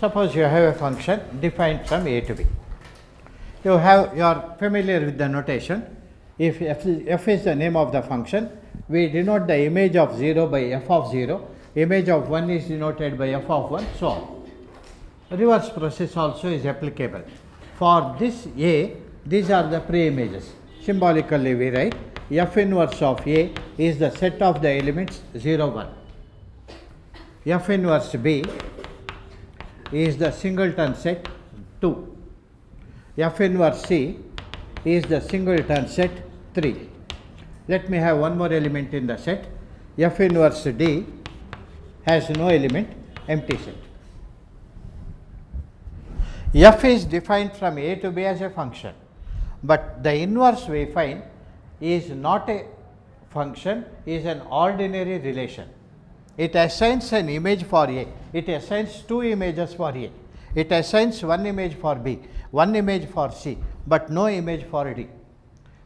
Suppose you have a function defined from a to b. You are familiar with the notation. If f is the name of the function, we denote the image of 0 by f of 0, image of 1 is denoted by f of 1, so on. Reverse process also is applicable. For this A, these are the pre-images. Symbolically we write f inverse of A is the set of the elements 0, 1. F inverse B is the singleton set 2. F inverse C is the singleton set 3. Let me have one more element in the set. F inverse D has no element, empty set. F is defined from A to B as a function, but the inverse we find is not a function, is an ordinary relation. It assigns an image for A, it assigns two images for A, it assigns one image for B, one image for C, but no image for D.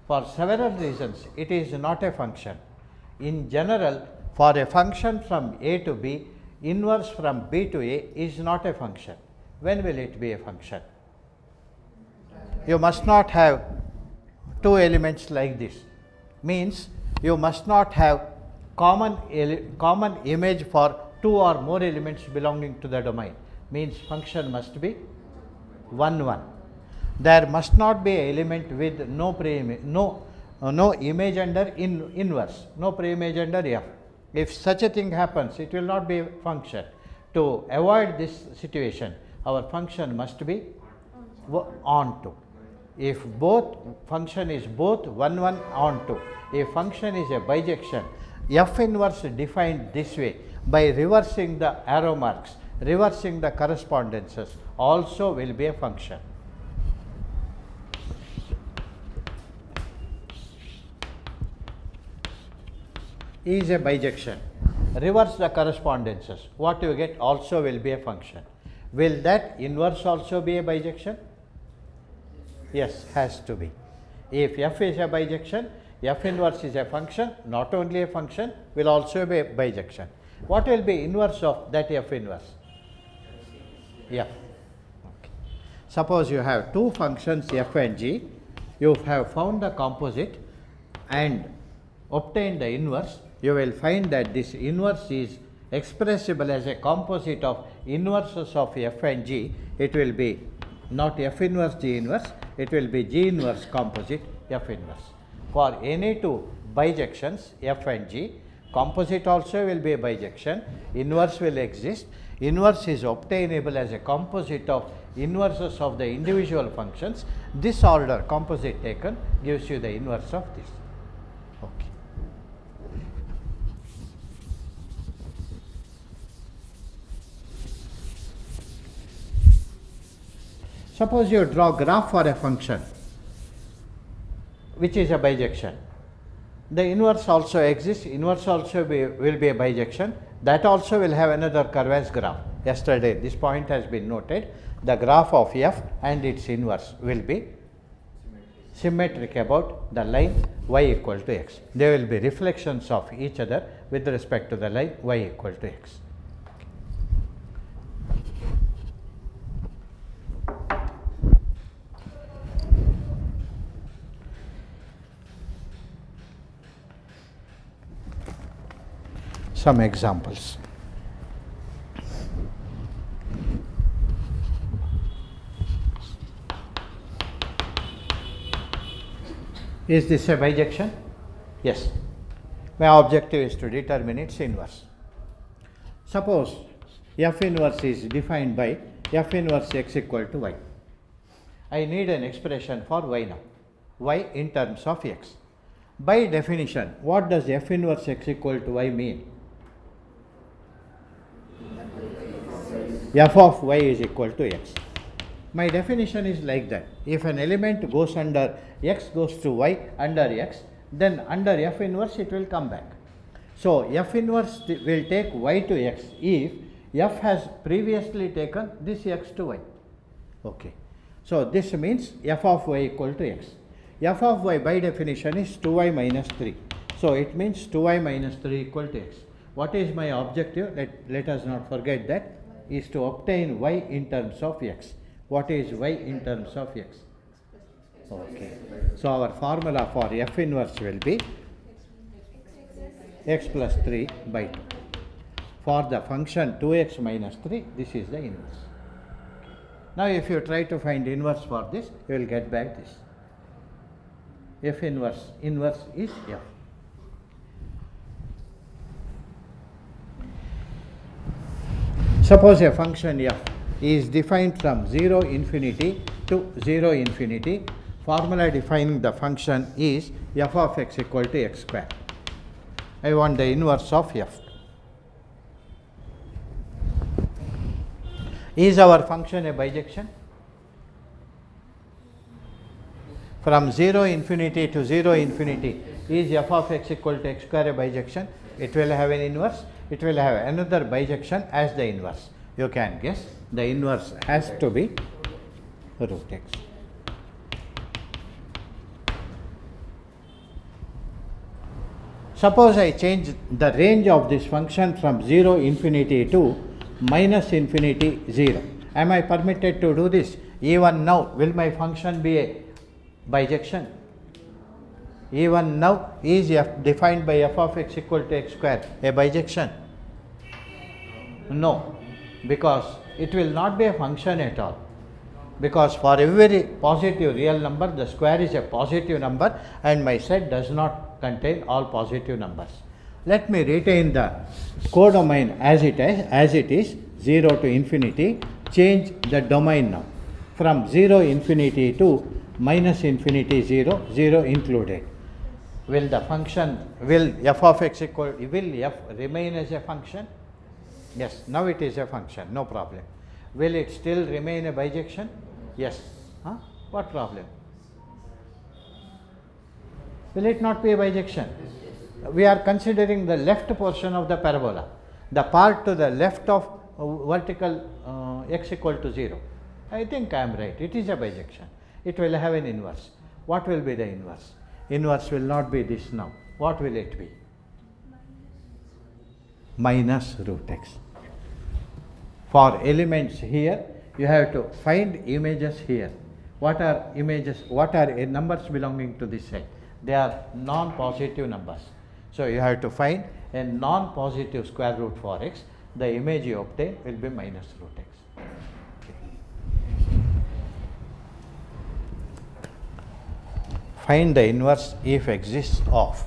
For several reasons, it is not a function. In general, for a function from A to B, inverse from B to A is not a function. When will it be a function? You must not have two elements like this. Means you must not have common image for two or more elements belonging to the domain. Means function must be 1, 1. There must not be an element with no image under inverse, no pre-image under F. If such a thing happens, it will not be a function. To avoid this situation, our function must be onto. If both function is both 1, 1 onto, a function is a bijection, F inverse defined this way by reversing the arrow marks, reversing the correspondences also will be a function. Is a bijection, reverse the correspondences, what you get also will be a function. Will that inverse also be a bijection? Yes, has to be. If f is a bijection, f inverse is a function, not only a function, will also be a bijection. What will be inverse of that f inverse? F. Okay. Suppose you have two functions f and g, you have found the composite and obtained the inverse, you will find that this inverse is expressible as a composite of inverses of f and g. It will be not f inverse g inverse, it will be g inverse composite f inverse. For any two bijections f and g, composite also will be a bijection, inverse will exist. Inverse is obtainable as a composite of inverses of the individual functions. This order composite taken gives you the inverse of this. Okay. Suppose you draw graph for a function which is a bijection. The inverse also exists, inverse also will be a bijection, that also will have another curve as graph. Yesterday this point has been noted, the graph of f and its inverse will be symmetric about the line y equal to x. They will be reflections of each other with respect to the line y equal to x. Some examples. Is this a bijection? Yes. My objective is to determine its inverse. Suppose f inverse is defined by f inverse x equal to y. I need an expression for y now, y in terms of x. By definition, what does f inverse x equal to y mean? F of y is equal to x. My definition is like that. If an element goes under x goes to y under x, then under f inverse it will come back. So f inverse will take y to x if f has previously taken this x to y. Okay. So this means f of y equal to x. F of y by definition is 2y minus 3. So it means 2y minus 3 equal to x. What is my objective? Let us not forget that. is to obtain y in terms of x. What is y in terms of x? Okay. So our formula for F inverse will be x plus 3 by 2. For the function 2x minus 3, this is the inverse. Now if you try to find inverse for this, you will get back this. F inverse is F. Suppose a function f is defined from 0 infinity to 0 infinity. Formula defining the function is f of x equal to x square. I want the inverse of f. Is our function a bijection? From 0 infinity to 0 infinity, is f of x equal to x square a bijection? It will have an inverse. It will have another bijection as the inverse. You can guess the inverse has to be root x. Suppose I change the range of this function from 0 infinity to minus infinity 0. Am I permitted to do this? Even now, will my function be a bijection? Even now, is f defined by f of x equal to x square a bijection? No, because it will not be a function at all. Because for every positive real number, the square is a positive number and my set does not contain all positive numbers. Let me retain the codomain as it is 0 to infinity. Change the domain now from 0 infinity to minus infinity 0, 0 included. Will the function, will f of x equal, will f remain as a function? Yes, now it is a function, no problem. Will it still remain a bijection? Yes. Huh? What problem? Will it not be a bijection? We are considering the left portion of the parabola, the part to the left of vertical x equal to 0. I think I am right. It is a bijection. It will have an inverse. What will be the inverse? Inverse will not be this now. What will it be? Minus root x. For elements here, you have to find images here. What are images? What are numbers belonging to this set? They are non-positive numbers. So you have to find a non-positive square root for x. The image you obtain will be minus root x. Find the inverse if exists of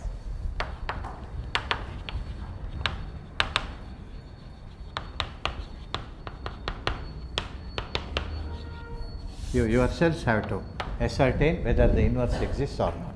you yourselves have to ascertain whether the inverse exists or not.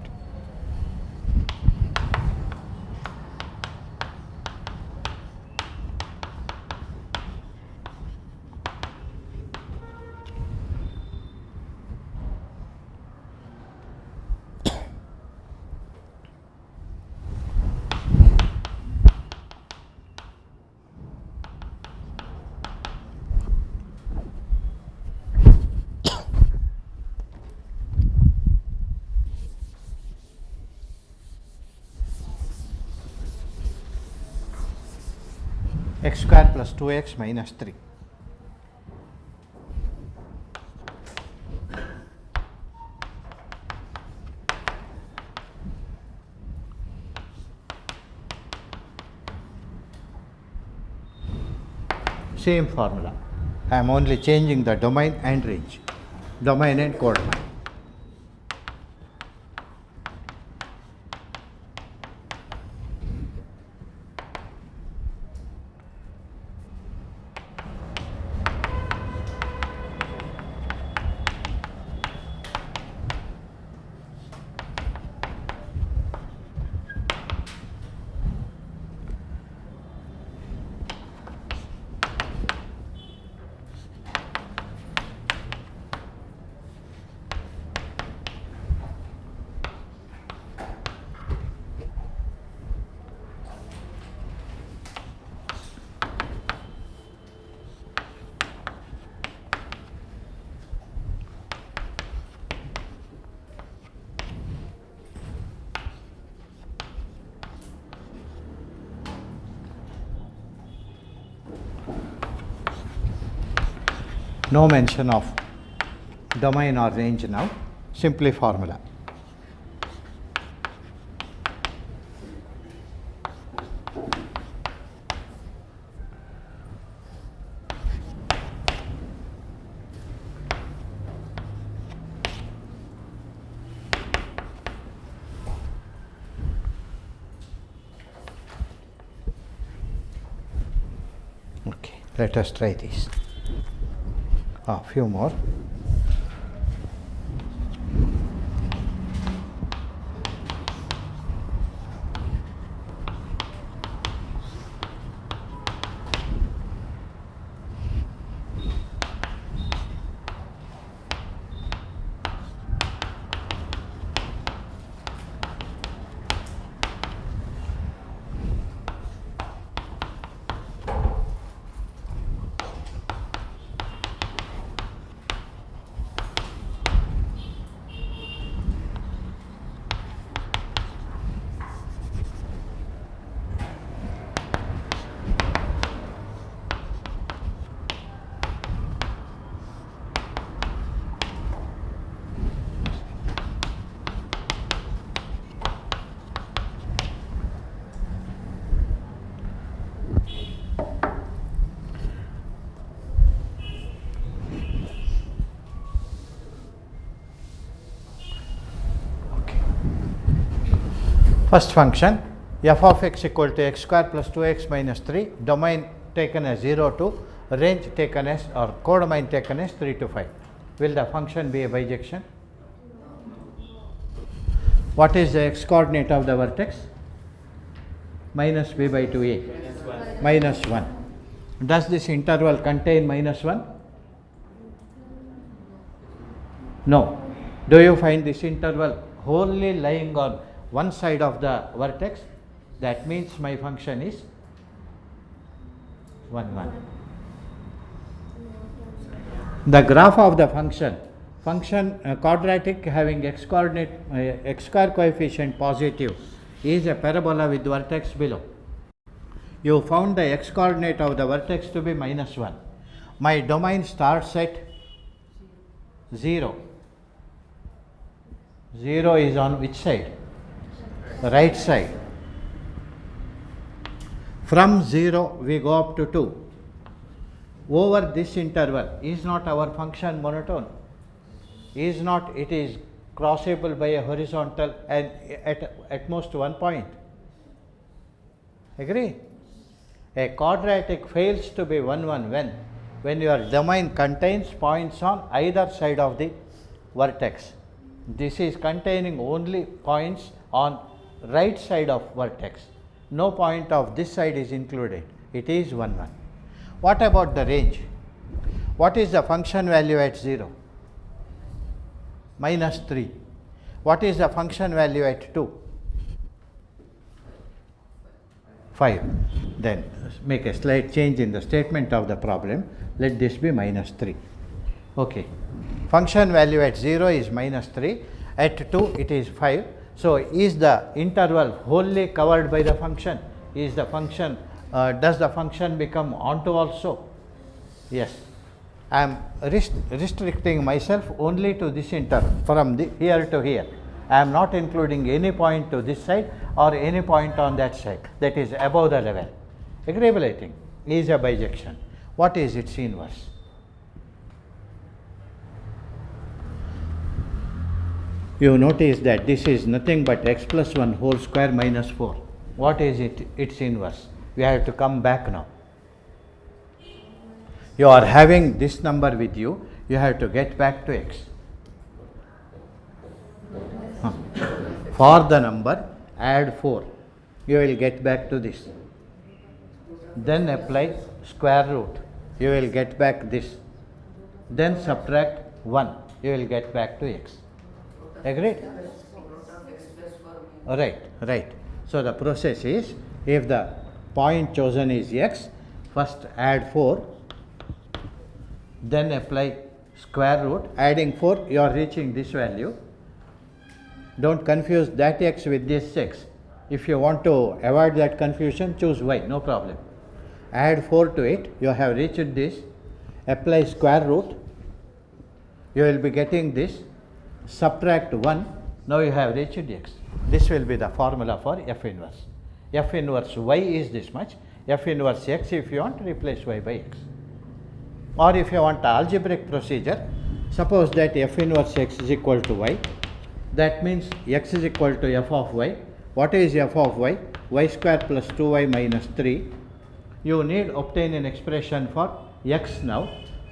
X square plus 2x minus 3. Same formula. I am only changing the domain and range, domain and codomain. No mention of domain or range now, simply formula. Okay, let us try this. A few more. First function f of x equal to x square plus 2x minus 3, domain taken as 0 to, range taken as, or codomain taken as 3 to 5. Will the function be a bijection? What is the x coordinate of the vertex? Minus b by 2a, minus 1. Does this interval contain minus 1? No. Do you find this interval wholly lying on one side of the vertex? That means my function is 1, 1. The graph of the function quadratic having x coordinate x square coefficient positive is a parabola with vertex below. You found the x coordinate of the vertex to be minus 1. My domain starts at 0. 0 is on which side? Right side. From 0 we go up to 2. Over this interval, is not our function monotone? Is not it is crossable by a horizontal and at most one point? Agree? A quadratic fails to be 1, 1 when your domain contains points on either side of the vertex. This is containing only points on right side of vertex. No point of this side is included. It is 1, 1. What about the range? What is the function value at 0? Minus 3. What is the function value at 2? 5. Then make a slight change in the statement of the problem. Let this be minus 3. Okay. Function value at 0 is minus 3. At 2 it is 5. So is the interval wholly covered by the function? Is the function does the function become onto also? Yes. I am restricting myself only to this interval from here to here. I am not including any point to this side or any point on that side, that is above the level. Agreeable, I think, is a bijection. What is its inverse? You notice that this is nothing but x plus 1 whole square minus 4. What is its inverse? We have to come back now. You are having this number with you, you have to get back to x. For the number, add 4. You will get back to this. Then apply square root. You will get back this. Then subtract 1. You will get back to x. Agreed? Right. So the process is, if the point chosen is x, first add 4, then apply square root. Adding 4, you are reaching this value. Don't confuse that x with this x. If you want to avoid that confusion, choose y, no problem. Add 4 to it, you have reached this. apply square root, you will be getting this, subtract 1, now you have reached x. This will be the formula for F inverse. F inverse y is this much, F inverse x, if you want, replace y by x. Or if you want algebraic procedure, suppose that F inverse x is equal to y, that means x is equal to f of y. What is f of y? Y square plus 2y minus 3. You need obtain an expression for x now.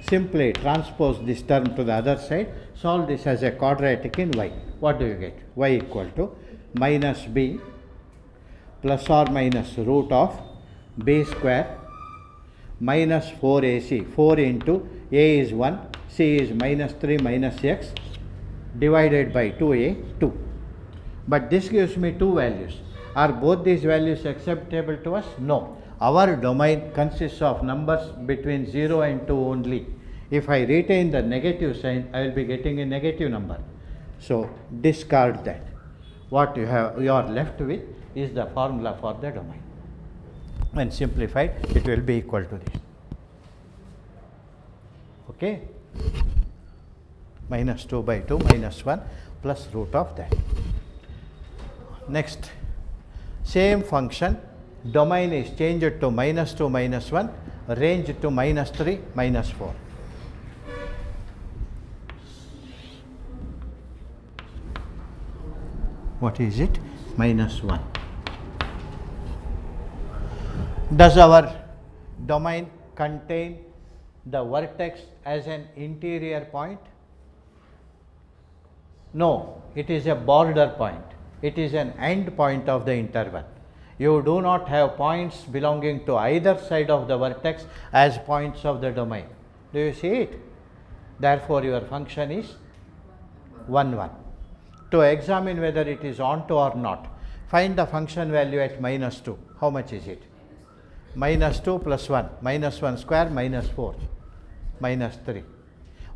Simply transpose this term to the other side, solve this as a quadratic in y. What do you get? Y equal to minus b plus or minus root of b square minus 4ac. 4 into a is 1, c is minus 3 minus x divided by 2a, 2. But this gives me two values. Are both these values acceptable to us? No. Our domain consists of numbers between 0 and 2 only. If I retain the negative sign, I will be getting a negative number. So discard that. What you are left with is the formula for the domain. When simplified, it will be equal to this. Okay? Minus 2 by 2 minus 1 plus root of that. Next, same function, domain is changed to minus 2 minus 1, range to minus 3 minus 4. What is it? Minus 1. Does our domain contain the vertex as an interior point? No, it is a border point. It is an end point of the interval. You do not have points belonging to either side of the vertex as points of the domain. Do you see it? Therefore, your function is 1, 1. To examine whether it is onto or not, find the function value at minus 2. How much is it? Minus 2 plus 1, minus 1 square, minus 4, minus 3.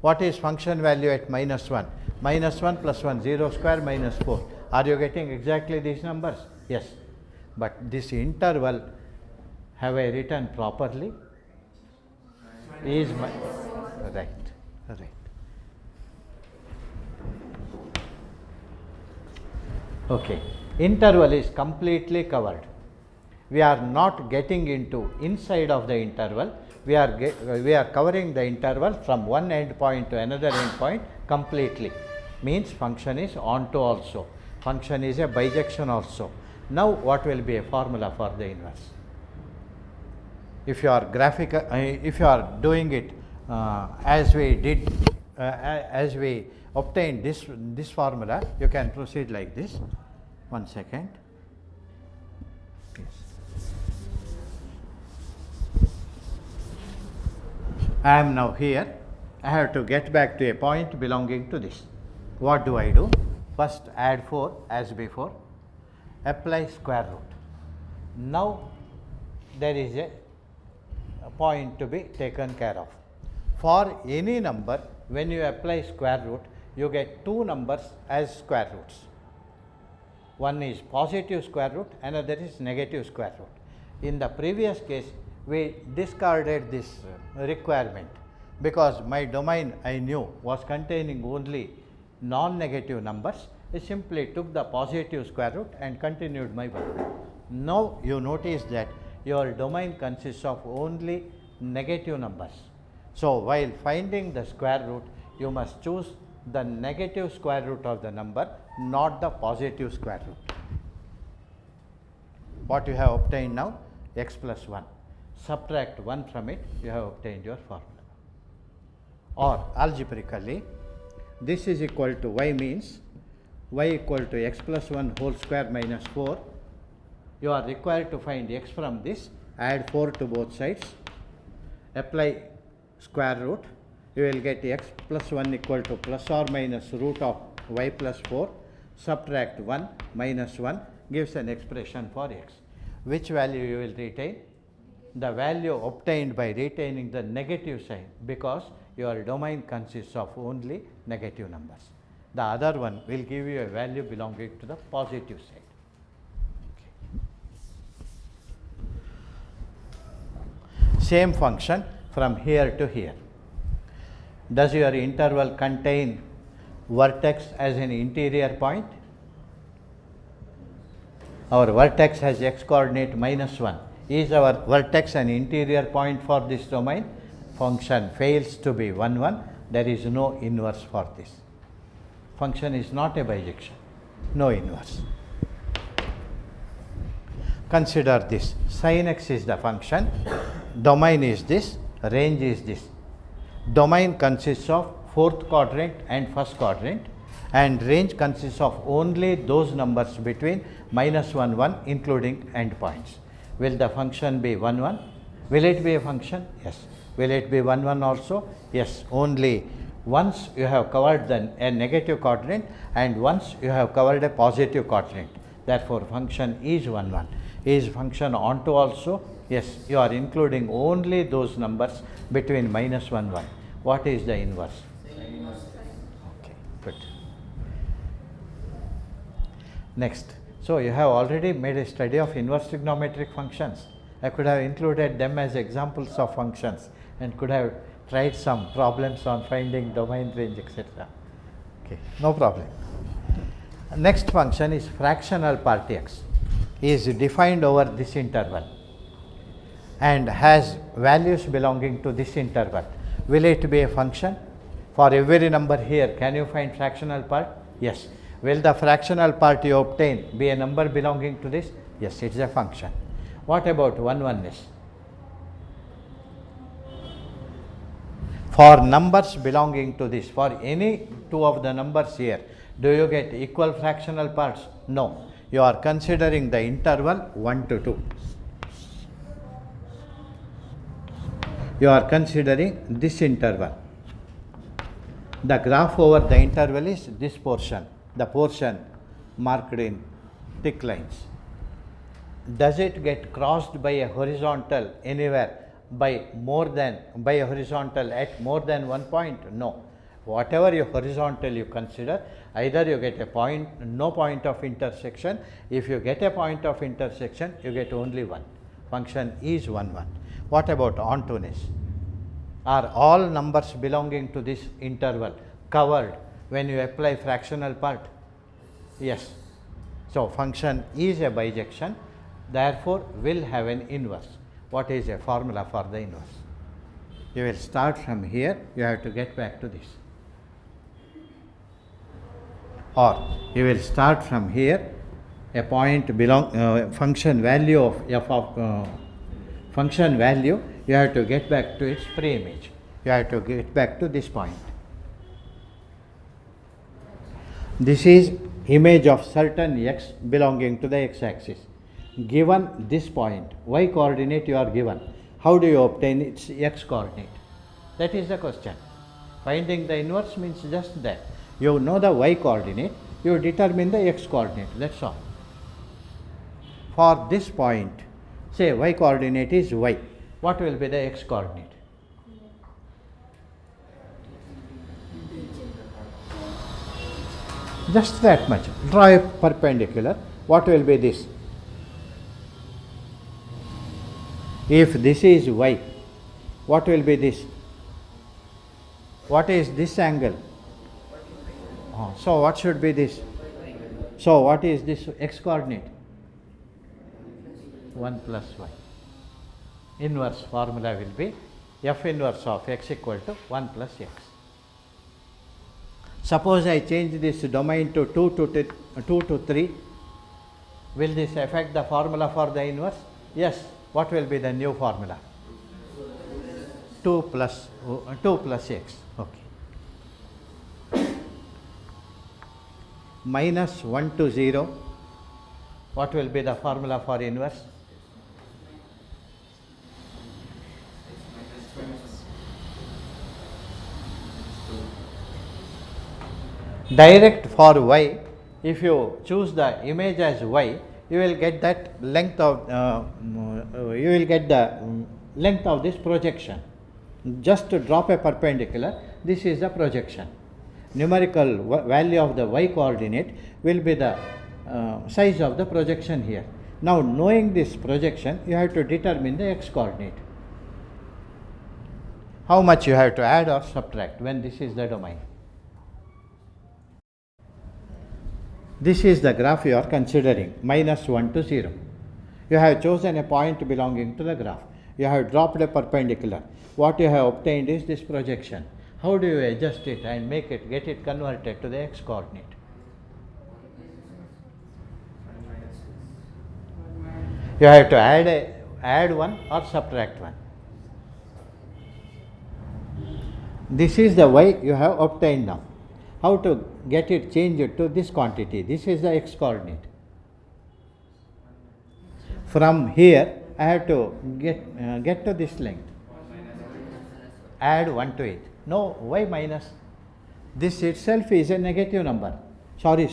What is function value at minus 1? Minus 1 plus 1, 0 square, minus 4. Are you getting exactly these numbers? Yes. But this interval, have I written properly? Is my right. Okay. Interval is completely covered. We are not getting into inside of the interval. We are covering the interval from one end point to another end point completely. Means function is onto also. Function is a bijection also. Now, what will be a formula for the inverse? If you are if you are doing it as we did, as we obtained this formula, you can proceed like this. 1 second. Yes. I am now here. I have to get back to a point belonging to this. What do I do? First add 4 as before. Apply square root. Now there is a point to be taken care of. For any number, when you apply square root, you get two numbers as square roots. One is positive square root, another is negative square root. In the previous case, we discarded this requirement because my domain I knew was containing only non-negative numbers. I simply took the positive square root and continued my work. Now you notice that your domain consists of only negative numbers. So while finding the square root, you must choose the negative square root of the number, not the positive square root. What you have obtained now? X plus 1. Subtract 1 from it, you have obtained your formula. Or algebraically, this is equal to y means y equal to x plus 1 whole square minus 4. You are required to find x from this, add 4 to both sides, apply square root, you will get x plus 1 equal to plus or minus root of y plus 4, subtract 1 minus 1 gives an expression for x. Which value you will retain? The value obtained by retaining the negative sign, because your domain consists of only negative numbers. The other one will give you a value belonging to the positive side. Okay. Same function from here to here. Does your interval contain vertex as an interior point? Our vertex has x coordinate -1. Is our vertex an interior point for this domain? Function fails to be 1, 1. There is no inverse for this. Function is not a bijection, no inverse. Consider this. Sin x is the function, domain is this, range is this. Domain consists of fourth quadrant and first quadrant, and range consists of only those numbers between -1, 1 including endpoints. Will the function be 1, 1? Will it be a function? Yes. Will it be 1, 1 also? Yes. Only once you have covered a negative quadrant and once you have covered a positive quadrant. Therefore, function is 1, 1. Is function onto also? Yes. You are including only those numbers between -1, 1. What is the inverse? Okay, good. Next. So, you have already made a study of inverse trigonometric functions. I could have included them as examples of functions and could have tried some problems on finding domain, range, etc. Okay, no problem. Next function is fractional part x, is defined over this interval and has values belonging to this interval. Will it be a function? For every number here, can you find fractional part? Yes. Will the fractional part you obtain be a number belonging to this? Yes, it is a function. What about 1, 1-ness? For numbers belonging to this, for any two of the numbers here, do you get equal fractional parts? No. You are considering the interval 1 to 2. You are considering this interval. The graph over the interval is this portion, the portion marked in thick lines. Does it get crossed by a horizontal anywhere by a horizontal at more than one point? No. Whatever your horizontal you consider, either you get a point, no point of intersection. If you get a point of intersection, you get only one. Function is 1, 1. What about ontoness? Are all numbers belonging to this interval covered when you apply fractional part? Yes. So, function is a bijection, therefore, will have an inverse. What is a formula for the inverse? You will start from here, you have to get back to this. Or you will start from here, a point function value of f of function value, you have to get back to its pre-image. You have to get back to this point. This is image of certain x belonging to the x-axis. Given this point, y coordinate you are given. How do you obtain its x coordinate? That is the question. Finding the inverse means just that. You know the y coordinate, you determine the x coordinate, that is all. For this point, say y coordinate is y. What will be the x coordinate? Just that much. Draw a perpendicular. What will be this? If this is y, what will be this? What is this angle? So, what should be this? So, what is this x coordinate? 1 plus y. Inverse formula will be f inverse of x equal to 1 plus x. Suppose I change this domain to 2 to 3. Will this affect the formula for the inverse? Yes. What will be the new formula? 2 plus x. Okay. Minus 1 to 0. What will be the formula for inverse? Direct for y, if you choose the image as y, you will get that length of length of this projection. Just to drop a perpendicular, this is the projection. Numerical value of the y coordinate will be the size of the projection here. Now, knowing this projection, you have to determine the x coordinate. how much you have to add or subtract when this is the domain. This is the graph you are considering, -1 to 0. You have chosen a point belonging to the graph. You have dropped a perpendicular. What you have obtained is this projection. How do you adjust it and get it converted to the x coordinate? You have to add one or subtract one. This is the y you have obtained now. How to get it changed to this quantity? This is the x coordinate. From here, I have to get to this length. Add 1 to it. No, y minus. This itself is a negative number. Sorry.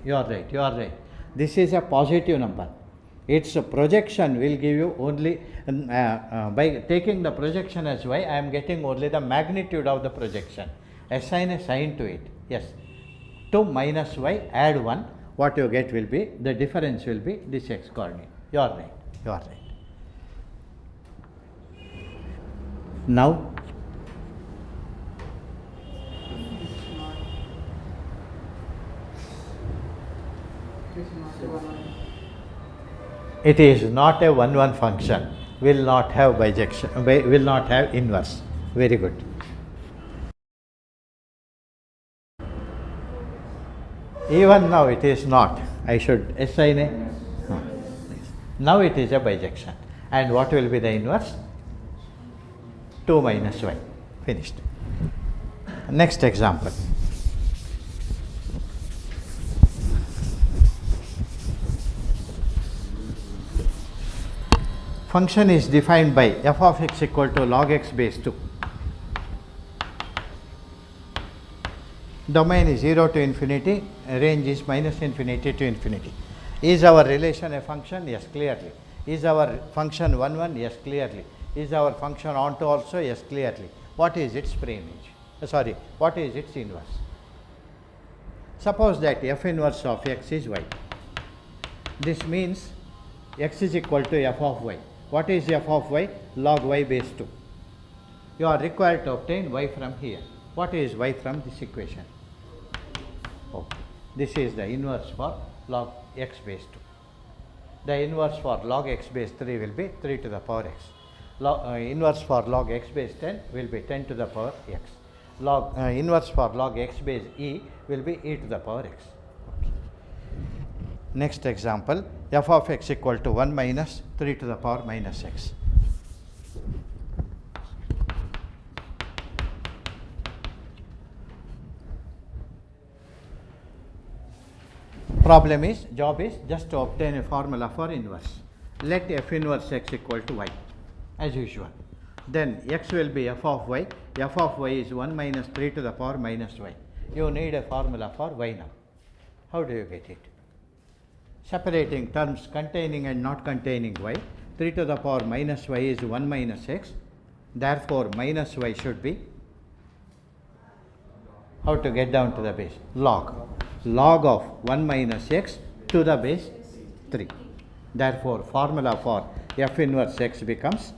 You are right. This is a positive number. Its projection will give you only, by taking the projection as y, I am getting only the magnitude of the projection. Assign a sign to it. Yes. 2 minus y, add 1. What you get will be, the difference will be this x coordinate. You are right. Now, it is not a 1-1 function, will not have bijection, will not have inverse. Very good. Even now it is not. I should assign a. No. Now it is a bijection. And what will be the inverse? 2 minus y. Finished. Next example. Function is defined by f of x equal to log x base 2. Domain is 0 to infinity, range is minus infinity to infinity. Is our relation a function? Yes, clearly. Is our function 1, 1? Yes, clearly. Is our function onto also? Yes, clearly. What is its preimage? What is its inverse? Suppose that f inverse of x is y. This means x is equal to f of y. What is f of y? Log y base 2. You are required to obtain y from here. What is y from this equation? Oh, this is the inverse for log x base 2. The inverse for log x base 3 will be 3 to the power x. Inverse for log x base 10 will be 10 to the power x. Inverse for log x base e will be e to the power x. Okay. Next example, f of x equal to 1 minus 3 to the power minus x. Problem is, job is just to obtain a formula for inverse. Let f inverse x equal to y as usual. Then x will be f of y. F of y is 1 minus 3 to the power minus y. You need a formula for y now. How do you get it? Separating terms containing and not containing y. 3 to the power minus y is 1 minus x. Therefore, minus y should be, how to get down to the base? Log of 1 minus x to the base 3. Therefore, formula for f inverse x becomes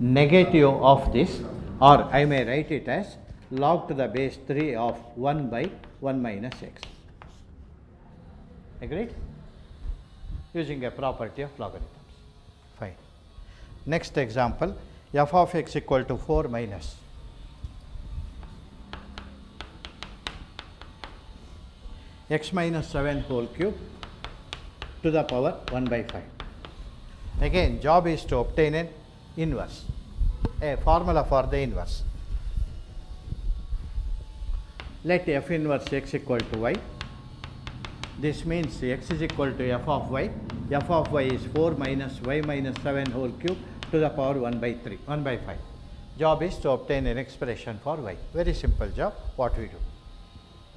negative of this, or I may write it as log to the base 3 of 1 by 1 minus x. Agreed? Using a property of logarithms. Fine. Next example, f of x equal to 4 minus x minus 7 whole cube to the power 1 by 5. Again, job is to obtain an inverse, a formula for the inverse. Let f inverse x equal to y. This means x is equal to f of y. F of y is 4 minus y minus 7 whole cube to the power 1 by 5. Job is to obtain an expression for y. Very simple job. What we do?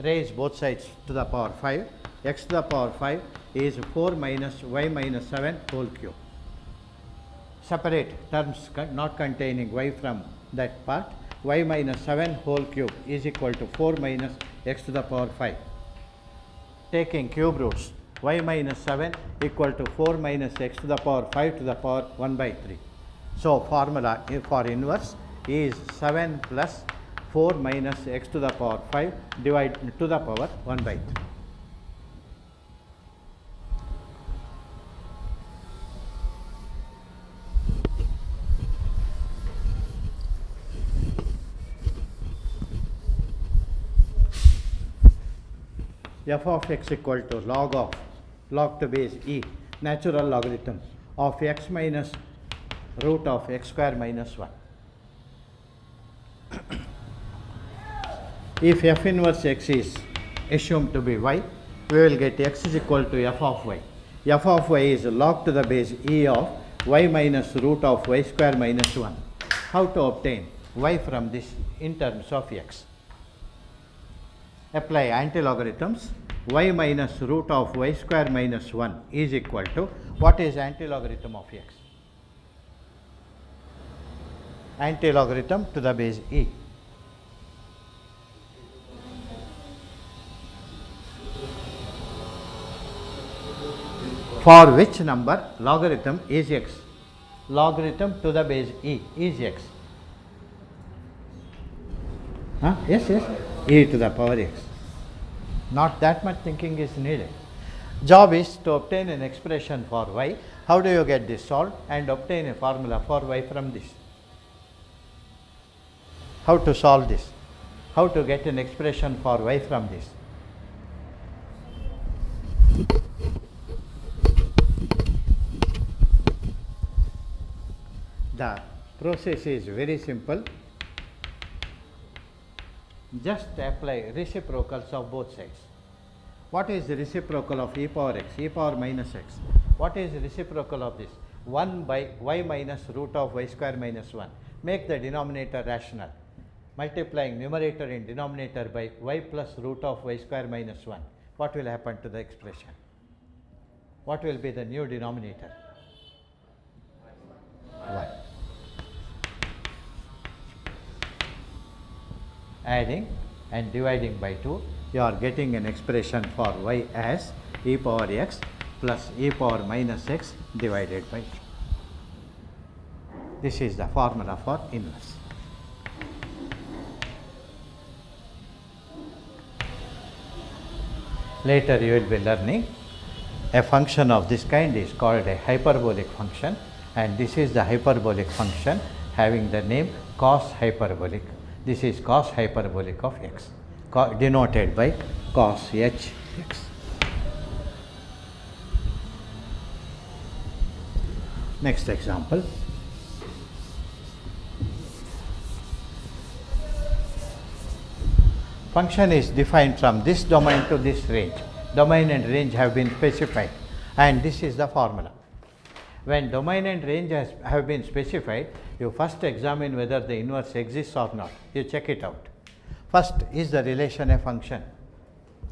Raise both sides to the power 5. X to the power 5 is 4 minus y minus 7 whole cube. Separate terms not containing y from that part. Y minus 7 whole cube is equal to 4 minus x to the power 5. Taking cube roots, y minus 7 equal to 4 minus x to the power 5 to the power 1 by 3. So, formula for inverse is 7 plus 4 minus x to the power 5 divided to the power 1 by 3. F of x equal to log to base e natural logarithm of x minus root of x square minus 1. If f inverse x is assumed to be y, we will get x is equal to f of y. F of y is log to the base e of y minus root of y square minus 1. How to obtain y from this in terms of x? Apply anti-logarithms. Y minus root of y square minus 1 is equal to, what is anti-logarithm of x? Anti-logarithm to the base e. For which number logarithm is x? Logarithm to the base e is x. Yes, e to the power x. Not that much thinking is needed. Job is to obtain an expression for y. How do you get this solved and obtain a formula for y from this? How to solve this? How to get an expression for y from this? The process is very simple. Just apply reciprocals of both sides. What is the reciprocal of e power x? E power minus x. What is the reciprocal of this? 1 by y minus root of y square minus 1. Make the denominator rational. Multiplying numerator in denominator by y plus root of y square minus 1. What will happen to the expression? What will be the new denominator? Y. Adding and dividing by 2, you are getting an expression for y as e power x plus e power minus x divided by 2. This is the formula for inverse. Later you will be learning a function of this kind is called a hyperbolic function, and this is the hyperbolic function having the name cos hyperbolic. This is cos hyperbolic of x, denoted by cos h x. Next example. Function is defined from this domain to this range. Domain and range have been specified, and this is the formula. When domain and range have been specified, you first examine whether the inverse exists or not. You check it out. First, is the relation a function?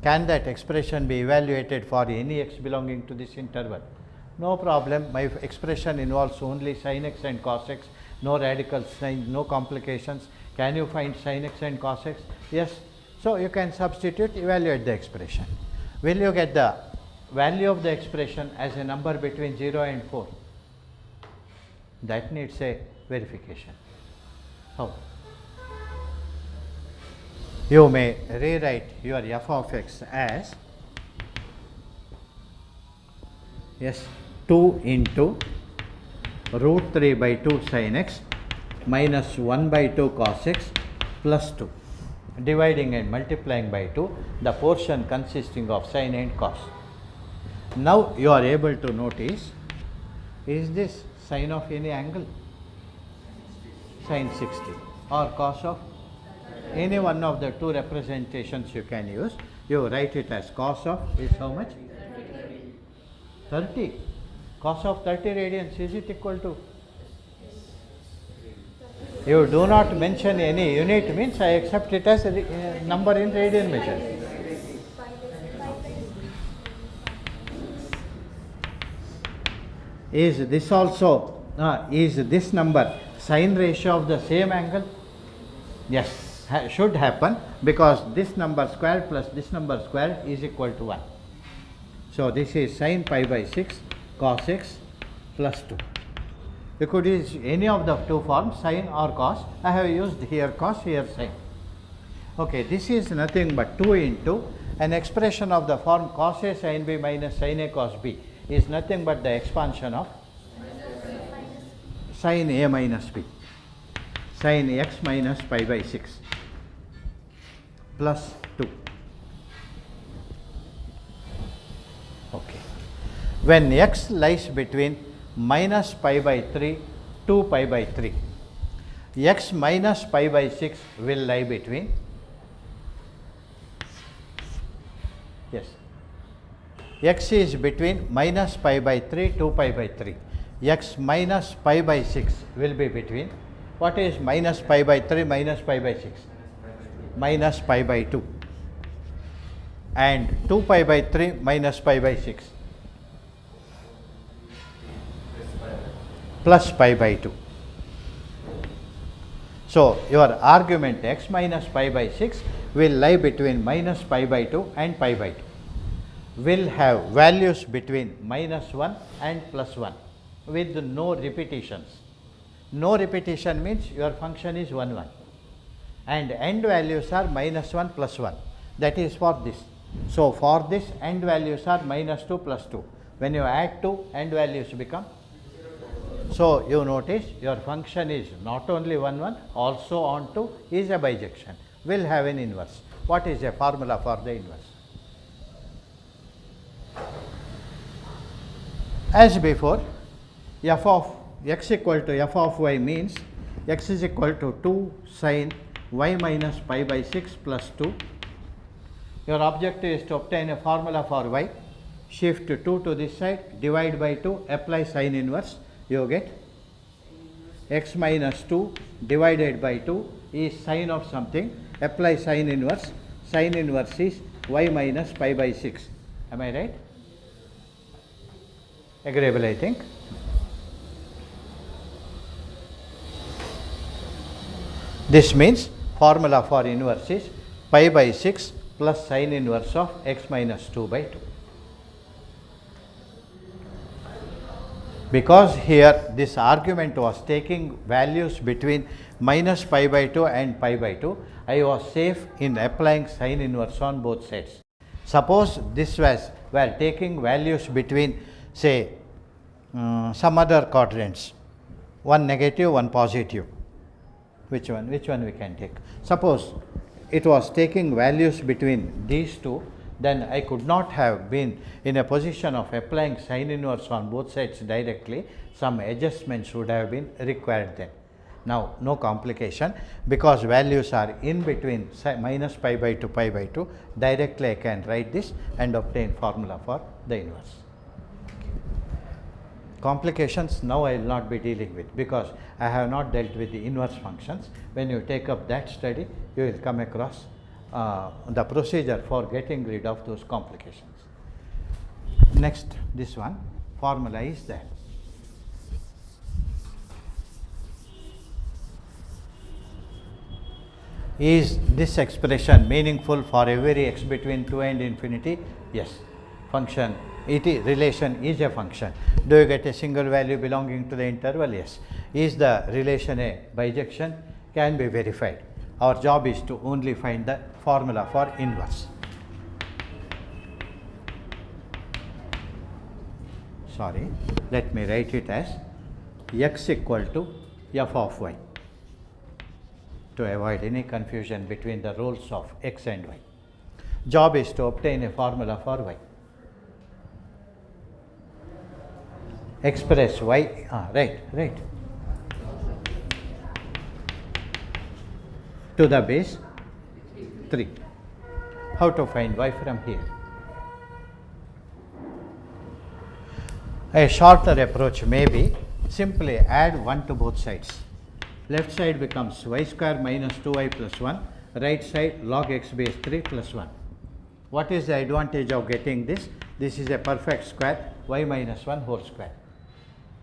Can that expression be evaluated for any x belonging to this interval? No problem. My expression involves only sin x and cos x, no radical sign, no complications. Can you find sin x and cos x? Yes. So, you can substitute, evaluate the expression. Will you get the value of the expression as a number between 0 and 4? That needs a verification. How? You may rewrite your f of x as 2 into root 3 by 2 sin x minus 1 by 2 cos x plus 2, dividing and multiplying by 2 the portion consisting of sin and cos. Now you are able to notice, is this sin of any angle? Sin 60, or cos of any one of the two representations you can use. You write it as cos of is how much? 30. Cos of 30 radians, is it equal to? You do not mention any unit, means I accept it as a number in radian measure. Is this also, is this number sine ratio of the same angle? Yes, should happen, because this number squared plus this number squared is equal to 1. So, this is sin pi by 6 cos x plus 2. You could use any of the two forms, sine or cos. I have used here cos, here sine. Okay, this is nothing but 2 into an expression of the form cos A sin B minus sin A cos B is nothing but the expansion of sin A minus B, sin x minus pi by 6 plus 2. Okay. When x lies between minus pi by 3 to pi by 3, x minus pi by 6 will lie between, yes, x is between minus pi by 3 to pi by 3. X minus pi by 6 will be between, what is minus pi by 3 minus pi by 6? Minus pi by 2. And 2 pi by 3 minus pi by 6? Plus pi by 2. So, your argument x minus pi by 6 will lie between minus pi by 2 and pi by 2. Will have values between minus 1 and plus 1 with no repetitions. No repetition means your function is 1 1 and end values are minus 1 plus 1, that is for this. So, for this end values are minus 2 plus 2. When you add 2, end values become. So, you notice your function is not only 1 1, also on 2 is a bijection, will have an inverse. What is a formula for the inverse? As before, f of x equal to f of y means x is equal to 2 sin y minus pi by 6 plus 2. Your objective is to obtain a formula for y. Shift 2 to this side, divide by 2, apply sin inverse. You get x minus 2 divided by 2 is sin of something. Apply sin inverse. Sin inverse is y minus pi by 6. Am I right? Agreeable, I think. This means formula for inverse is pi by 6 plus sin inverse of x minus 2 by 2. Because here this argument was taking values between minus pi by 2 and pi by 2, I was safe in applying sin inverse on both sides. Suppose this was while taking values between, say, some other quadrants, one negative, one positive. Which one we can take? Suppose it was taking values between these two, then I could not have been in a position of applying sin inverse on both sides directly. Some adjustments would have been required then. Now, no complication, because values are in between minus pi by 2, pi by 2, directly I can write this and obtain formula for the inverse. Complications now I will not be dealing with, because I have not dealt with the inverse functions. When you take up that study, you will come across the procedure for getting rid of those complications. Next, this one, formula is there. Is this expression meaningful for every x between 2 and infinity? Yes. Function relation is a function. Do you get a single value belonging to the interval? Yes. Is the relation a bijection? Can be verified. Our job is to only find the formula for inverse. Sorry, let me write it as x equal to f of y, to avoid any confusion between the roles of x and y. Job is to obtain a formula for y. Express y, right, to the base 3. How to find y from here? A shorter approach may be simply add 1 to both sides. Left side becomes y square minus 2y plus 1, right side log x base 3 plus 1. What is the advantage of getting this? This is a perfect square, y minus 1 whole square.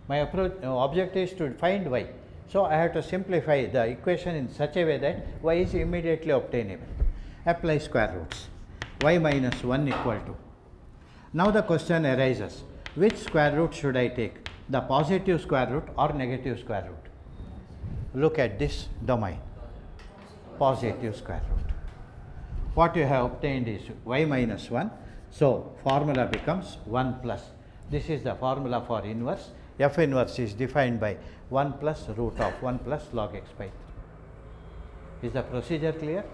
My objective is to find y. So, I have to simplify the equation in such a way that y is immediately obtainable. Apply square roots. Y minus 1 equal to. Now, the question arises, which square root should I take? the positive square root or negative square root. Look at this domain, positive square root. What you have obtained is y minus 1. So, formula becomes 1 plus. This is the formula for inverse. F inverse is defined by 1 plus root of 1 plus log x by 3. Is the procedure clear?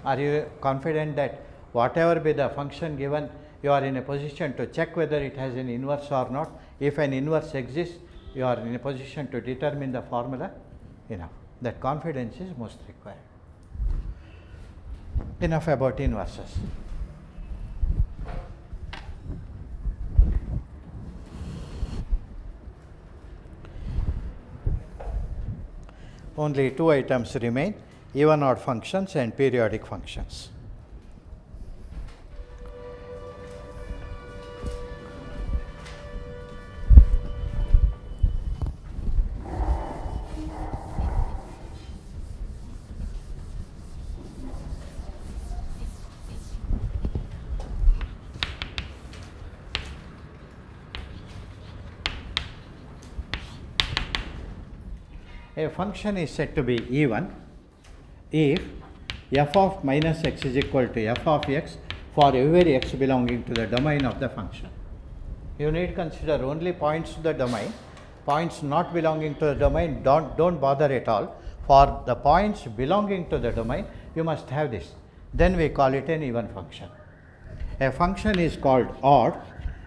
Are you confident that whatever be the function given, you are in a position to check whether it has an inverse or not? If an inverse exists, you are in a position to determine the formula? Enough. That confidence is most required. Enough about inverses. Only two items remain: even odd functions and periodic functions. A function is said to be even if f of minus x is equal to f of x for every x belonging to the domain of the function. You need consider only points to the domain. Points not belonging to the domain, don't bother at all. For the points belonging to the domain, you must have this. Then we call it an even function. A function is called odd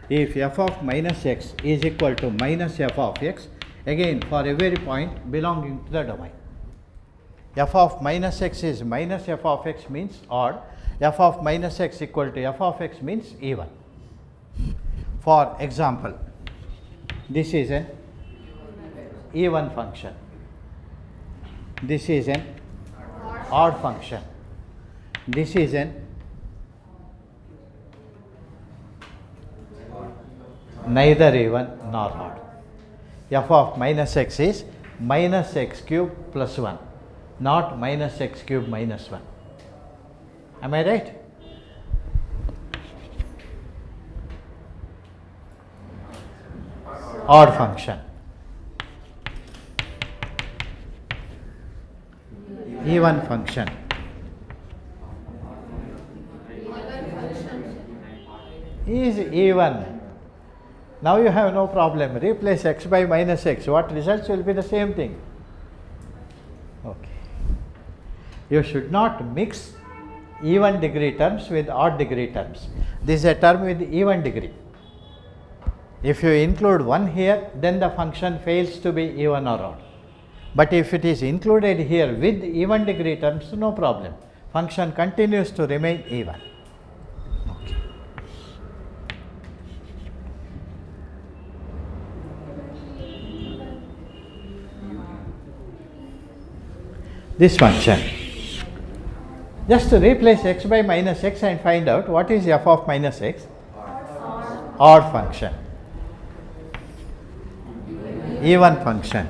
if f of minus x is equal to minus f of x, again for every point belonging to the domain. F of minus x is minus f of x means odd. F of minus x equal to f of x means even. For example, this is an even function. This is an odd function. This is an neither even nor odd. F of minus x is minus x cube plus 1, not minus x cube minus 1. Am I right? Odd function. Even function. Is even. Now you have no problem. Replace x by minus x. What results will be the same thing? Okay. You should not mix even degree terms with odd degree terms. This is a term with even degree. If you include 1 here, then the function fails to be even or odd. But if it is included here with even degree terms, no problem. Function continues to remain even. Okay. This function. Just to replace x by minus x and find out what is f of minus x. Odd function. Even function.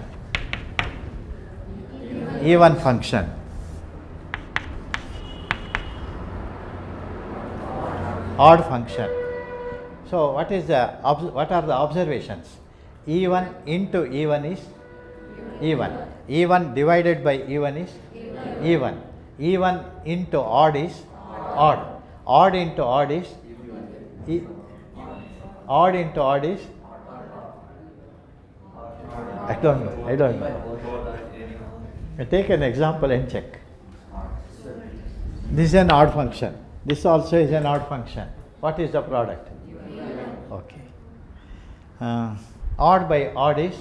Even function. Odd function. So what are the observations? Even into even is even. Even divided by even is even. Even into odd is odd. Odd into odd is odd into odd is I don't know. Take an example and check. This is an odd function. This also is an odd function. What is the product? Okay. Odd by odd is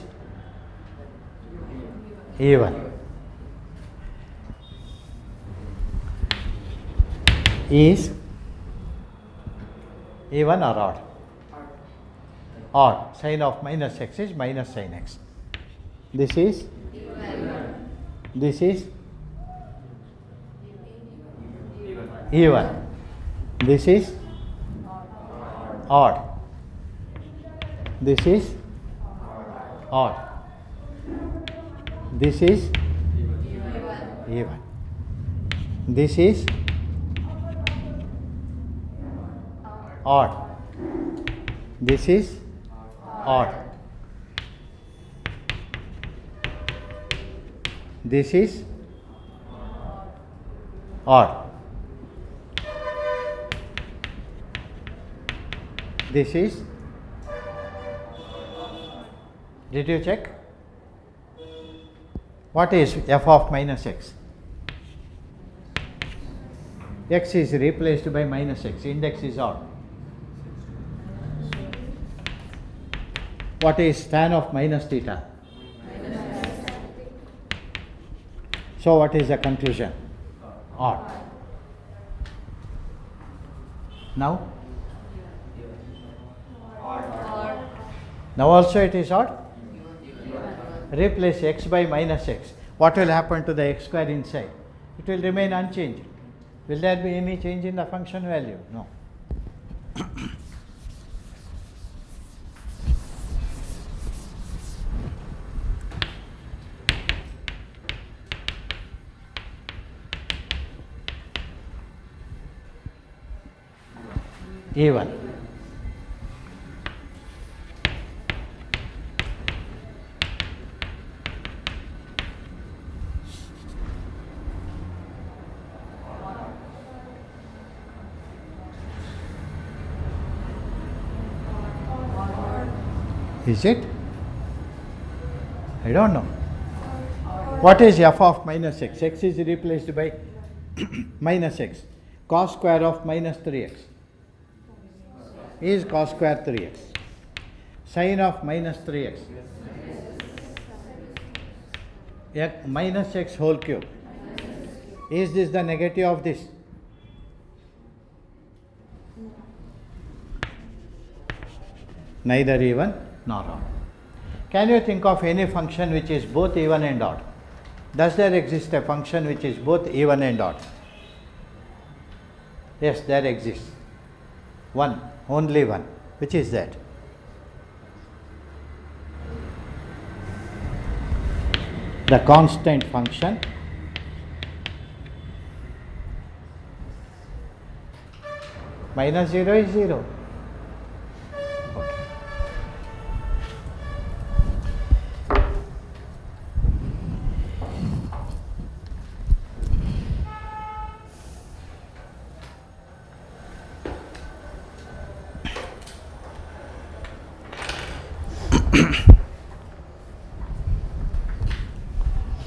even. Is even or odd? Odd. Sin of minus x is minus sin x. This is even. This is odd. This is odd. This is even. This is odd. This is odd. This is odd. This is, did you check? What is f of minus x? X is replaced by minus x, index is odd. What is tan of minus theta? So what is the conclusion? Odd. Now? Now also it is odd? Replace x by minus x. What will happen to the x square inside? It will remain unchanged. Will there be any change in the function value? No. Even. Is it? I don't know. What is f of minus x? X is replaced by minus x. Cos square of minus 3x is cos square 3x. Sin of minus 3x. Minus x whole cube. Is this the negative of this? Neither even nor odd. Can you think of any function which is both even and odd? Does there exist a function which is both even and odd? Yes, there exists. One, only one. Which is that? The constant function minus 0 is 0.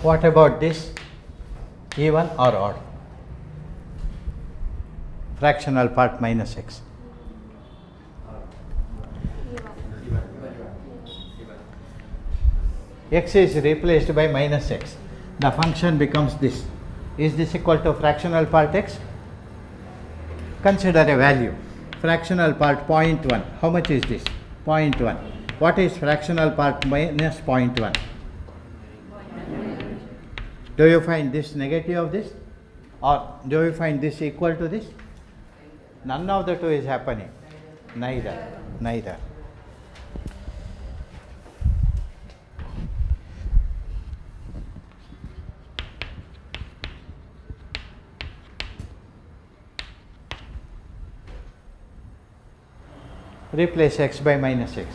What about this? Even or odd? Fractional part minus x. X is replaced by minus x. The function becomes this. Is this equal to fractional part x? Consider a value. Fractional part 0.1. How much is this? 0.1. What is fractional part minus 0.1? Do you find this negative of this, or do you find this equal to this? None of the two is happening. Neither. Replace x by minus x.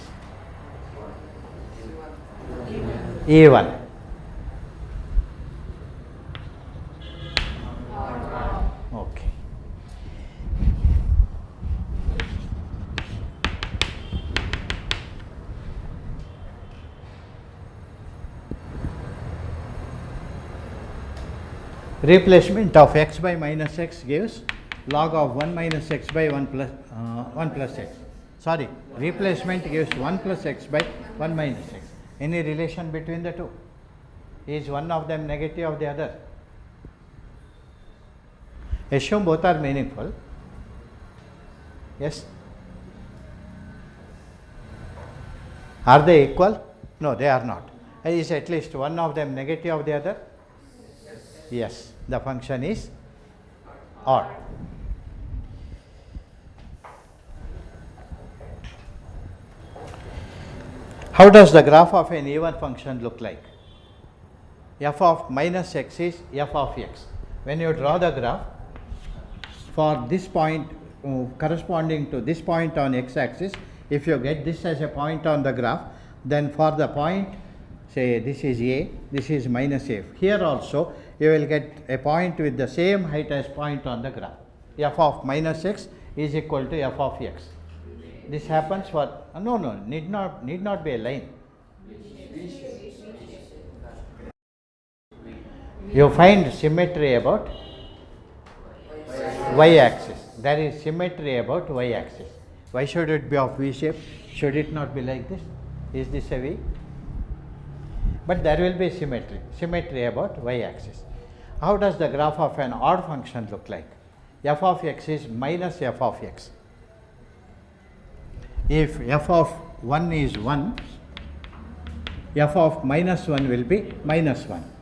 Even. Okay. Replacement of x by minus x gives log of 1 minus x by 1 plus x. Sorry, replacement gives 1 plus x by 1 minus x. Any relation between the two? Is one of them negative of the other? Assume both are meaningful. Yes? Are they equal? No, they are not. Is at least one of them negative of the other? Yes. The function is odd. How does the graph of an even function look like? F of minus x is f of x. When you draw the graph, for this point corresponding to this point on x axis, if you get this as a point on the graph, then for the point say this is A, this is minus A. Here also you will get a point with the same height as point on the graph. F of minus x is equal to f of x. This happens for need not be a line. You find symmetry about y axis. There is symmetry about y axis. Why should it be of V shape? Should it not be like this? Is this a V? But there will be symmetry about y axis. How does the graph of an odd function look like? F of x is minus f of x. If f of 1 is 1, f of minus 1 will be minus 1.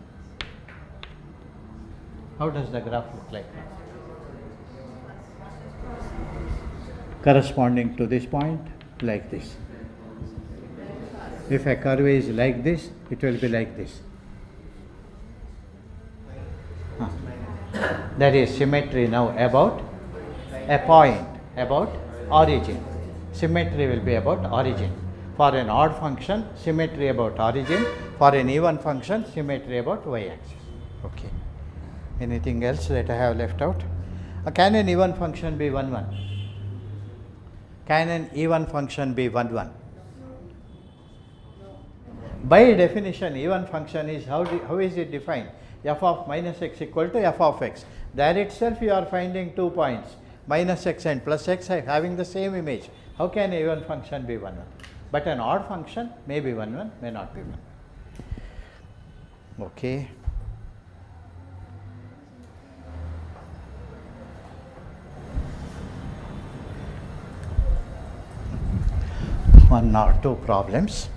How does the graph look like? Corresponding to this point, like this. If a curve is like this, it will be like this. There is symmetry now about a point, about origin. Symmetry will be about origin. For an odd function, symmetry about origin. For an even function, symmetry about y-axis. Okay. Anything else that I have left out? Can an even function be 1, 1? Can an even function be 1, 1? By definition, even function is how is it defined? F of minus x equal to f of x. There itself you are finding 2 points, minus x and plus x having the same image. How can an even function be 1, 1? But an odd function may be 1, 1, may not be 1. Okay. One or two problems.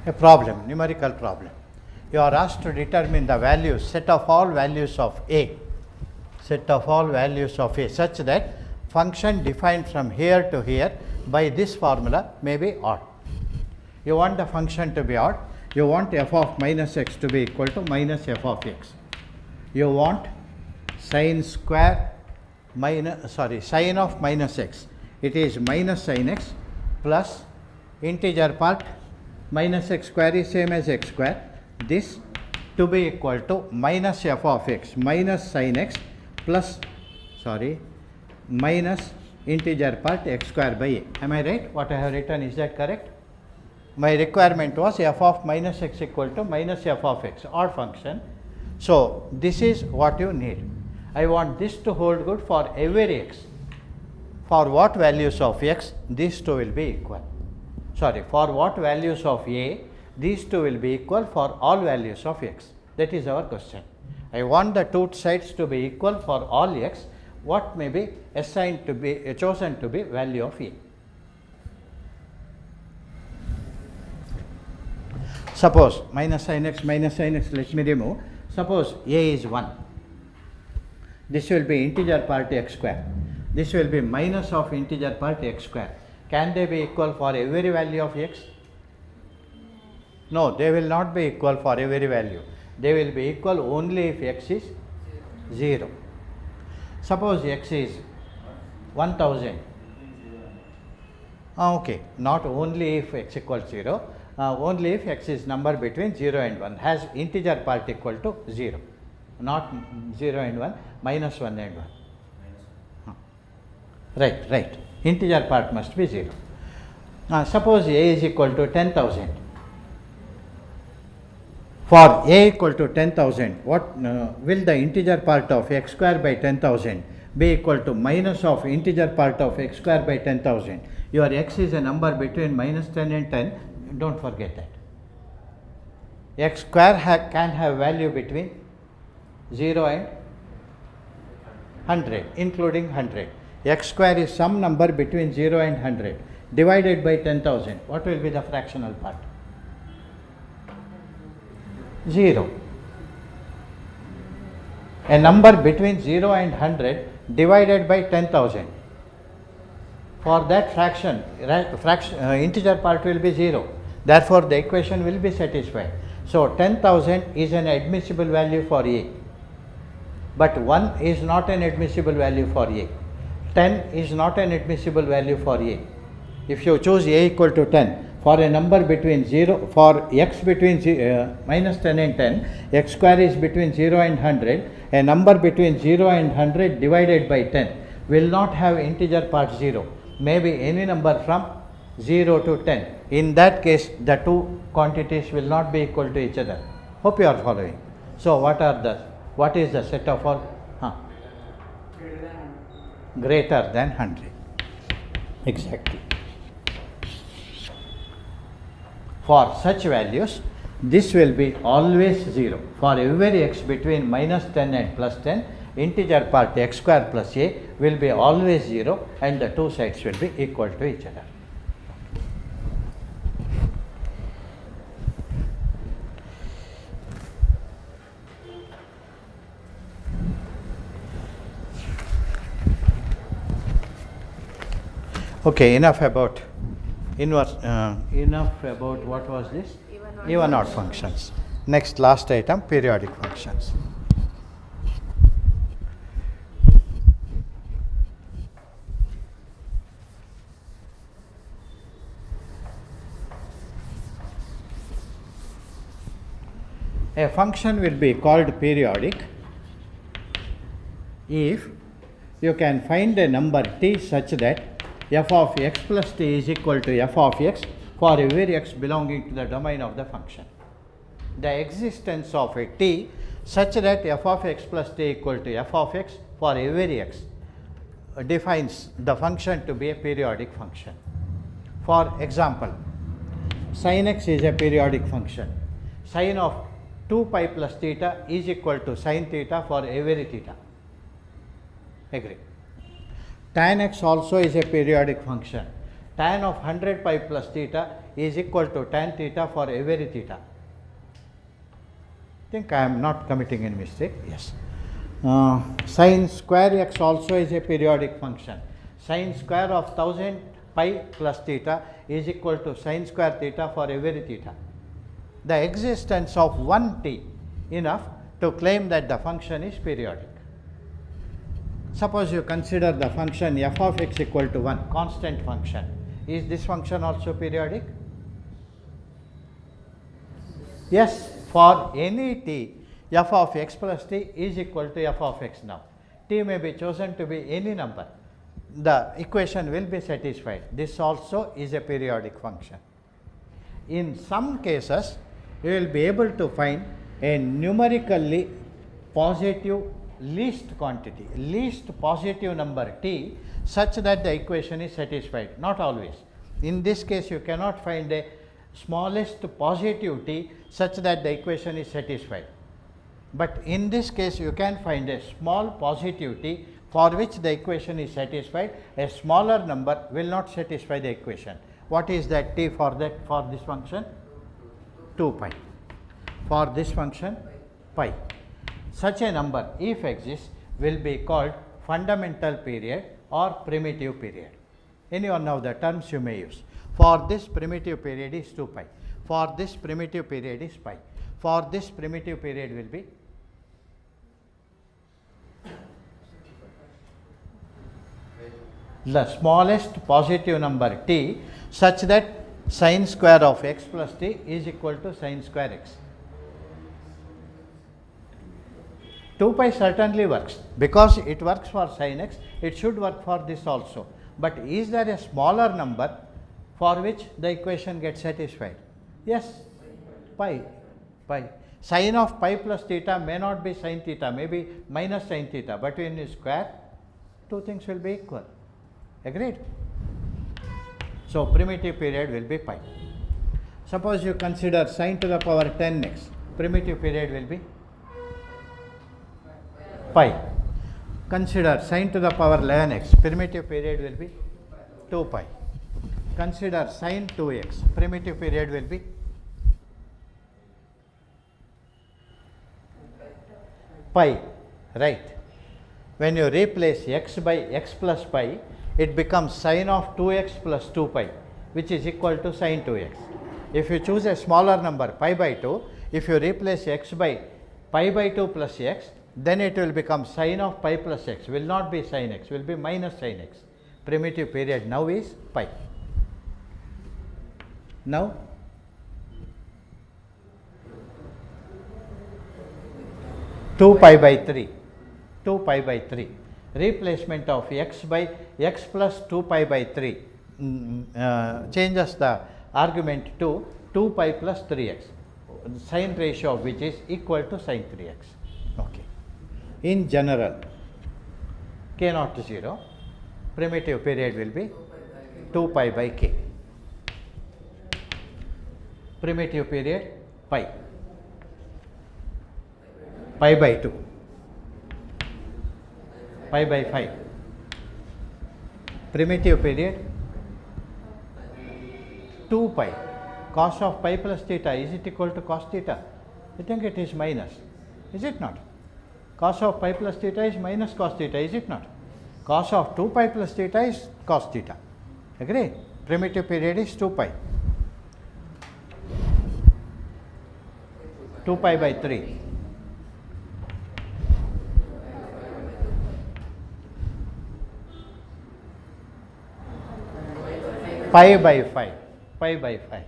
A problem, numerical problem. You are asked to determine the values, set of all values of A, such that function defined from here to here by this formula may be odd. You want the function to be odd. You want f of minus x to be equal to minus f of x. You want sine of minus x. It is minus sine x plus integer part minus x square is same as x square. This to be equal to minus f of x minus sin x plus minus integer part x square by a. Am I right? What I have written, is that correct? My requirement was f of minus x equal to minus f of x, odd function. So this is what you need. I want this to hold good for every x. For what values of x, these two will be equal. For what values of a, these two will be equal for all values of x. That is our question. I want the two sides to be equal for all x. What may be assigned to be chosen to be value of a? Suppose minus sin x, let me remove. Suppose a is 1. This will be integer part x square. This will be minus of integer part x square. Can they be equal for every value of x? No, they will not be equal for every value. They will be equal only if x is 0. Suppose x is 1000. Okay, not only if x equals 0, only if x is number between 0 and 1, has integer part equal to 0, not 0 and 1, minus 1 and 1. Right. Integer part must be 0. Suppose a is equal to 10,000. For a equal to 10,000, what will the integer part of x square by 10,000 be equal to minus of integer part of x square by 10,000? Your x is a number between minus 10 and 10, do not forget that. X square can have value between 0 and 100, including 100. X square is some number between 0 and 100 divided by 10,000. What will be the fractional part? 0. A number between 0 and 100 divided by 10,000. For that fraction, integer part will be 0. Therefore, the equation will be satisfied. So, 10,000 is an admissible value for a, but 1 is not an admissible value for a. 10 is not an admissible value for a. If you choose a equal to 10, for a number between 0, for x between minus 10 and 10, x square is between 0 and 100, a number between 0 and 100 divided by 10 will not have integer part 0, maybe any number from 0 to 10. In that case, the two quantities will not be equal to each other. Hope you are following. So, what is the set of all? Greater than 100. Exactly. For such values, this will be always 0. For every x between minus 10 and plus 10, integer part x square plus a will be always 0 and the two sides will be equal to each other. Okay, enough about inverse, enough about what was this? Even odd functions. Next, last item, periodic functions. A function will be called periodic if you can find a number t such that f of x plus t is equal to f of x for every x belonging to the domain of the function. The existence of a t such that f of x plus t equal to f of x for every x defines the function to be a periodic function. For example, sin x is a periodic function. Sin of 2 pi plus theta is equal to sin theta for every theta. Agree. Tan x also is a periodic function. Tan of 100 pi plus theta is equal to tan theta for every theta. I think I am not committing any mistake. Yes. Sin square x also is a periodic function. Sin square of 1000 pi plus theta is equal to sin square theta for every theta. The existence of one t enough to claim that the function is periodic. Suppose you consider the function f of x equal to 1, constant function. Is this function also periodic? Yes, for any t, f of x plus t is equal to f of x now. T may be chosen to be any number. The equation will be satisfied. This also is a periodic function. In some cases, you will be able to find a numerically positive least quantity, least positive number t such that the equation is satisfied. Not always. In this case, you cannot find a smallest positive t such that the equation is satisfied. But in this case, you can find a small positive t for which the equation is satisfied. A smaller number will not satisfy the equation. What is that t for this function? 2 pi. For this function, pi. Such a number, if exists, will be called fundamental period or primitive period. Any one of the terms you may use. For this primitive period is 2 pi. For this primitive period is pi. For this primitive period will be the smallest positive number t such that sin square of x plus t is equal to sin square x. 2 pi certainly works because it works for sin x, it should work for this also. But is there a smaller number for which the equation gets satisfied. Yes, pi. Sine of pi plus theta may not be sin theta, maybe minus sin theta, but when you square, two things will be equal. Agreed? So primitive period will be pi. Suppose you consider sin to the power 10x, primitive period will be pi. Consider sin to the power 11x, primitive period will be 2 pi. Consider sin 2x, primitive period will be pi, right? When you replace x by x plus pi, it becomes sin of 2x plus 2 pi, which is equal to sin 2x. If you choose a smaller number, pi by 2, if you replace x by pi by 2 plus x, then it will become sin of pi plus x, will not be sin x, will be minus sin x. Primitive period now is pi. Now, two pi by 3, replacement of x by x plus 2 pi by 3 changes the argument to 2 pi plus 3x, sin ratio of which is equal to sin 3x. Okay. In general, k not 0, primitive period will be 2 pi by k. Primitive period pi. Pi by 2, pi by 5. Primitive period 2 pi. Cos of pi plus theta, is it equal to cos theta? I think it is minus, is it not? Cos of pi plus theta is minus cos theta, is it not? Cos of 2 pi plus theta is cos theta. Agree? Primitive period is 2 pi. 2 pi by 3. Pi by 5, pi by 5,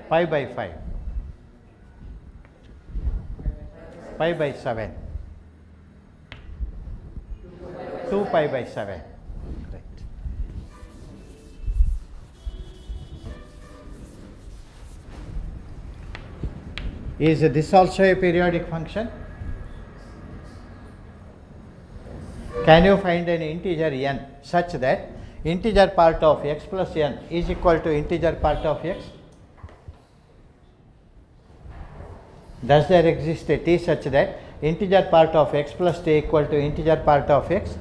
pi by 5, pi by 7, 2 pi by 7. Right. Is this also a periodic function? Can you find an integer n such that integer part of x plus n is equal to integer part of x? Does there exist a t such that integer part of x plus t equal to integer part of x?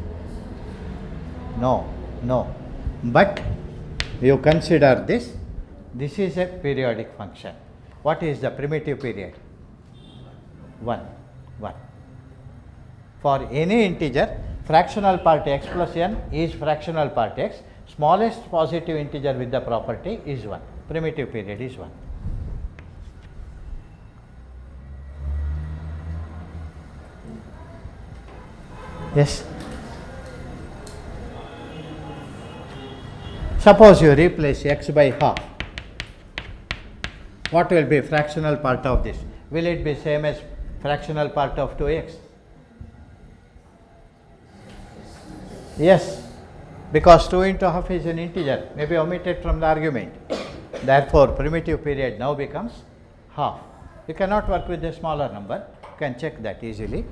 No. But you consider this is a periodic function. What is the primitive period? 1. For any integer, fractional part x plus n is fractional part x. Smallest positive integer with the property is 1. Primitive period is 1. Yes. Suppose you replace x by half. What will be fractional part of this? Will it be same as fractional part of 2x? Yes, because 2 into half is an integer, may be omitted from the argument. Therefore, primitive period now becomes half. You cannot work with a smaller number, you can check that easily.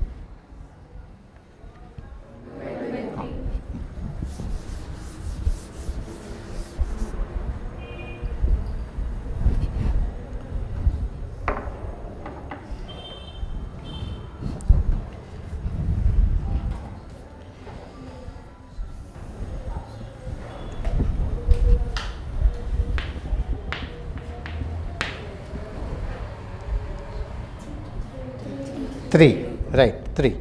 Three, right, 3.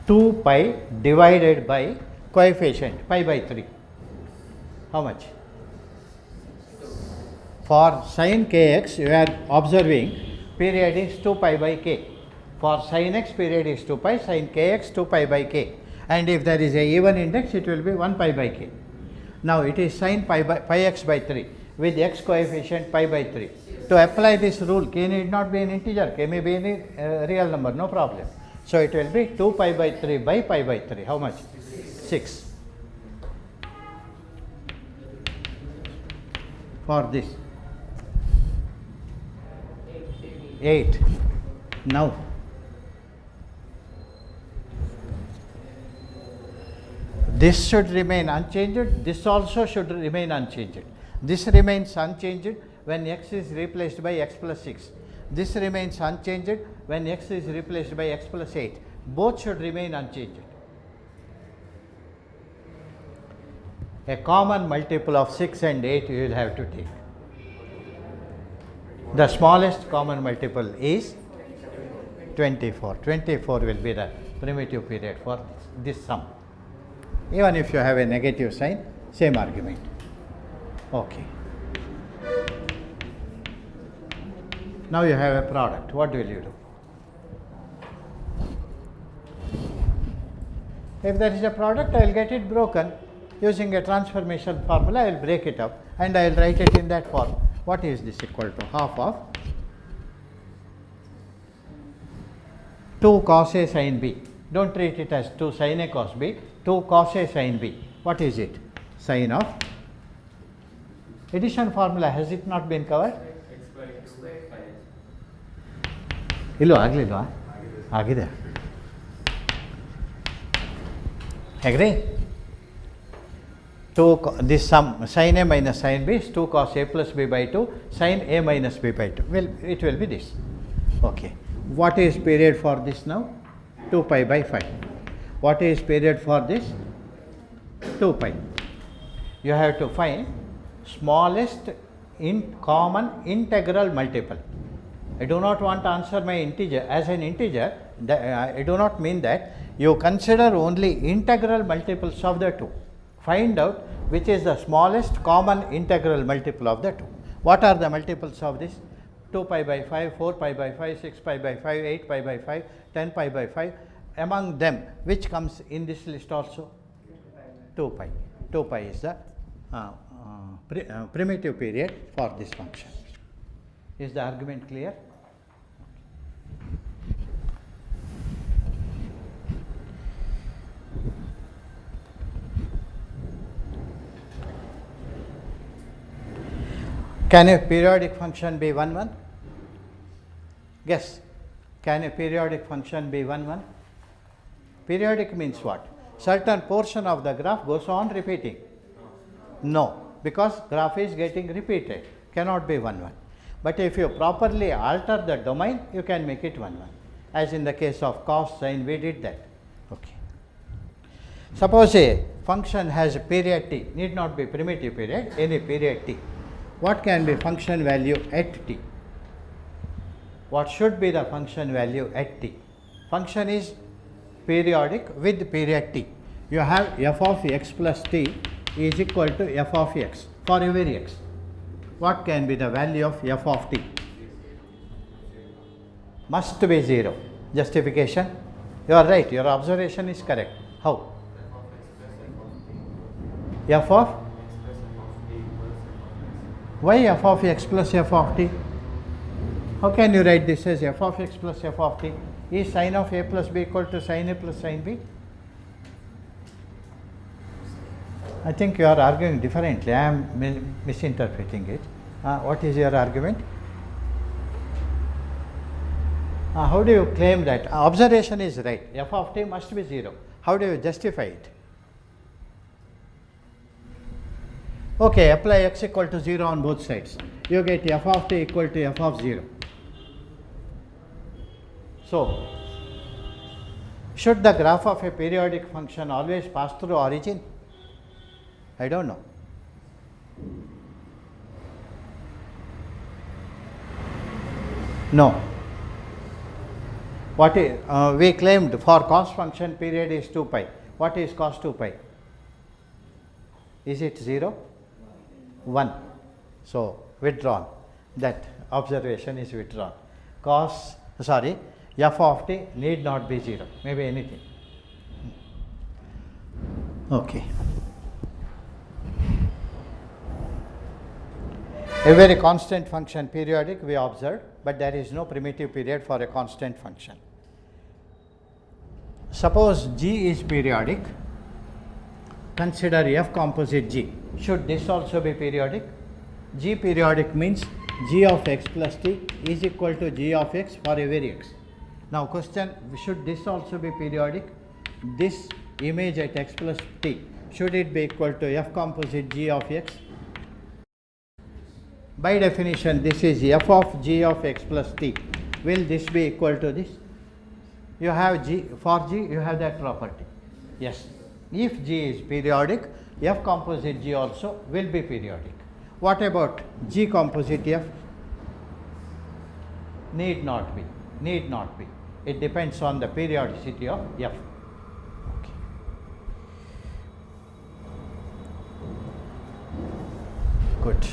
Two pi divided by coefficient pi by 3. How much? For sin kx, you are observing period is 2 pi by k. For sin x, period is 2 pi, sin kx 2 pi by k, and if there is a even index, it will be 1 pi by k. Now it is sin pi x by 3 with x coefficient pi by 3. To apply this rule, k need not be an integer, k may be any real number, no problem. So it will be 2 pi by 3 by pi by 3. How much? 6. For this 8. Now this should remain unchanged, this also should remain unchanged. This remains unchanged when x is replaced by x plus 6. This remains unchanged when x is replaced by x plus 8. Both should remain unchanged. A common multiple of 6 and 8 you will have to take. The smallest common multiple is 24. 24 will be the primitive period for this sum. Even if you have a negative sign, same argument. Okay. Now you have a product. What will you do? If there is a product, I will get it broken. Using a transformation formula, I will break it up and I will write it in that form. What is this equal to? Half of 2 cos A sin B. Don't treat it as 2 sin A cos B. 2 cos A sin B. What is it? Sin of addition formula. Has it not been covered? Illo agililva? Agide. Agree? 2 this sum sin A minus sin B is 2 cos A plus B by 2 sin A minus B by 2. Well, it will be this. Okay. What is period for this now? 2 pi by 5. What is period for this? 2 pi. You have to find smallest common integral multiple. I do not want to answer my integer as an integer. I do not mean that. You consider only integral multiples of the 2. Find out which is the smallest common integral multiple of the 2. What are the multiples of this? 2 pi by 5, 4 pi by 5, 6 pi by 5, 8 pi by 5, 10 pi by 5. Among them, which comes in this list also? 2 pi. 2 pi is the primitive period for this function. Is the argument clear? Can a periodic function be 1, 1? Guess. Can a periodic function be 1, 1? Periodic means what? Certain portion of the graph goes on repeating. No, because graph is getting repeated. Cannot be 1, 1. But if you properly alter the domain, you can make it 1, 1. As in the case of cos, sin, we did that. Okay. Suppose a function has a period t, need not be primitive period, any period t. What can be function value at t? What should be the function value at t? Function is periodic with period t. You have f of x plus t is equal to f of x for every x. What can be the value of f of t? Must be 0. Justification? You are right, your observation is correct. How? F of? Why f of x plus f of t? How can you write this as f of x plus f of t? Is sin of a plus b equal to sin a plus sin b? I think you are arguing differently. I am misinterpreting it. What is your argument? How do you claim that? Observation is right. F of t must be 0. How do you justify it? Okay, apply x equal to 0 on both sides. You get f of t equal to f of 0. So, should the graph of a periodic function always pass through origin? I don't know. No. What is, we claimed for cos function period is 2 pi. What is cos 2 pi? Is it 0? 1. So, withdrawn. That observation is withdrawn. F of t need not be 0, maybe anything. Okay. A very constant function periodic we observed, but there is no primitive period for a constant function. Suppose G is periodic, consider F composite G. Should this also be periodic? G periodic means G of x plus t is equal to G of x for every x. Now question, should this also be periodic? This image at x plus t, should it be equal to F composite G of x? By definition, this is F of G of x plus t. Will this be equal to this? You have G, for G you have that property. Yes. If G is periodic, F composite G also will be periodic. What about G composite F? Need not be. Need not be. It depends on the periodicity of F. Okay. Good.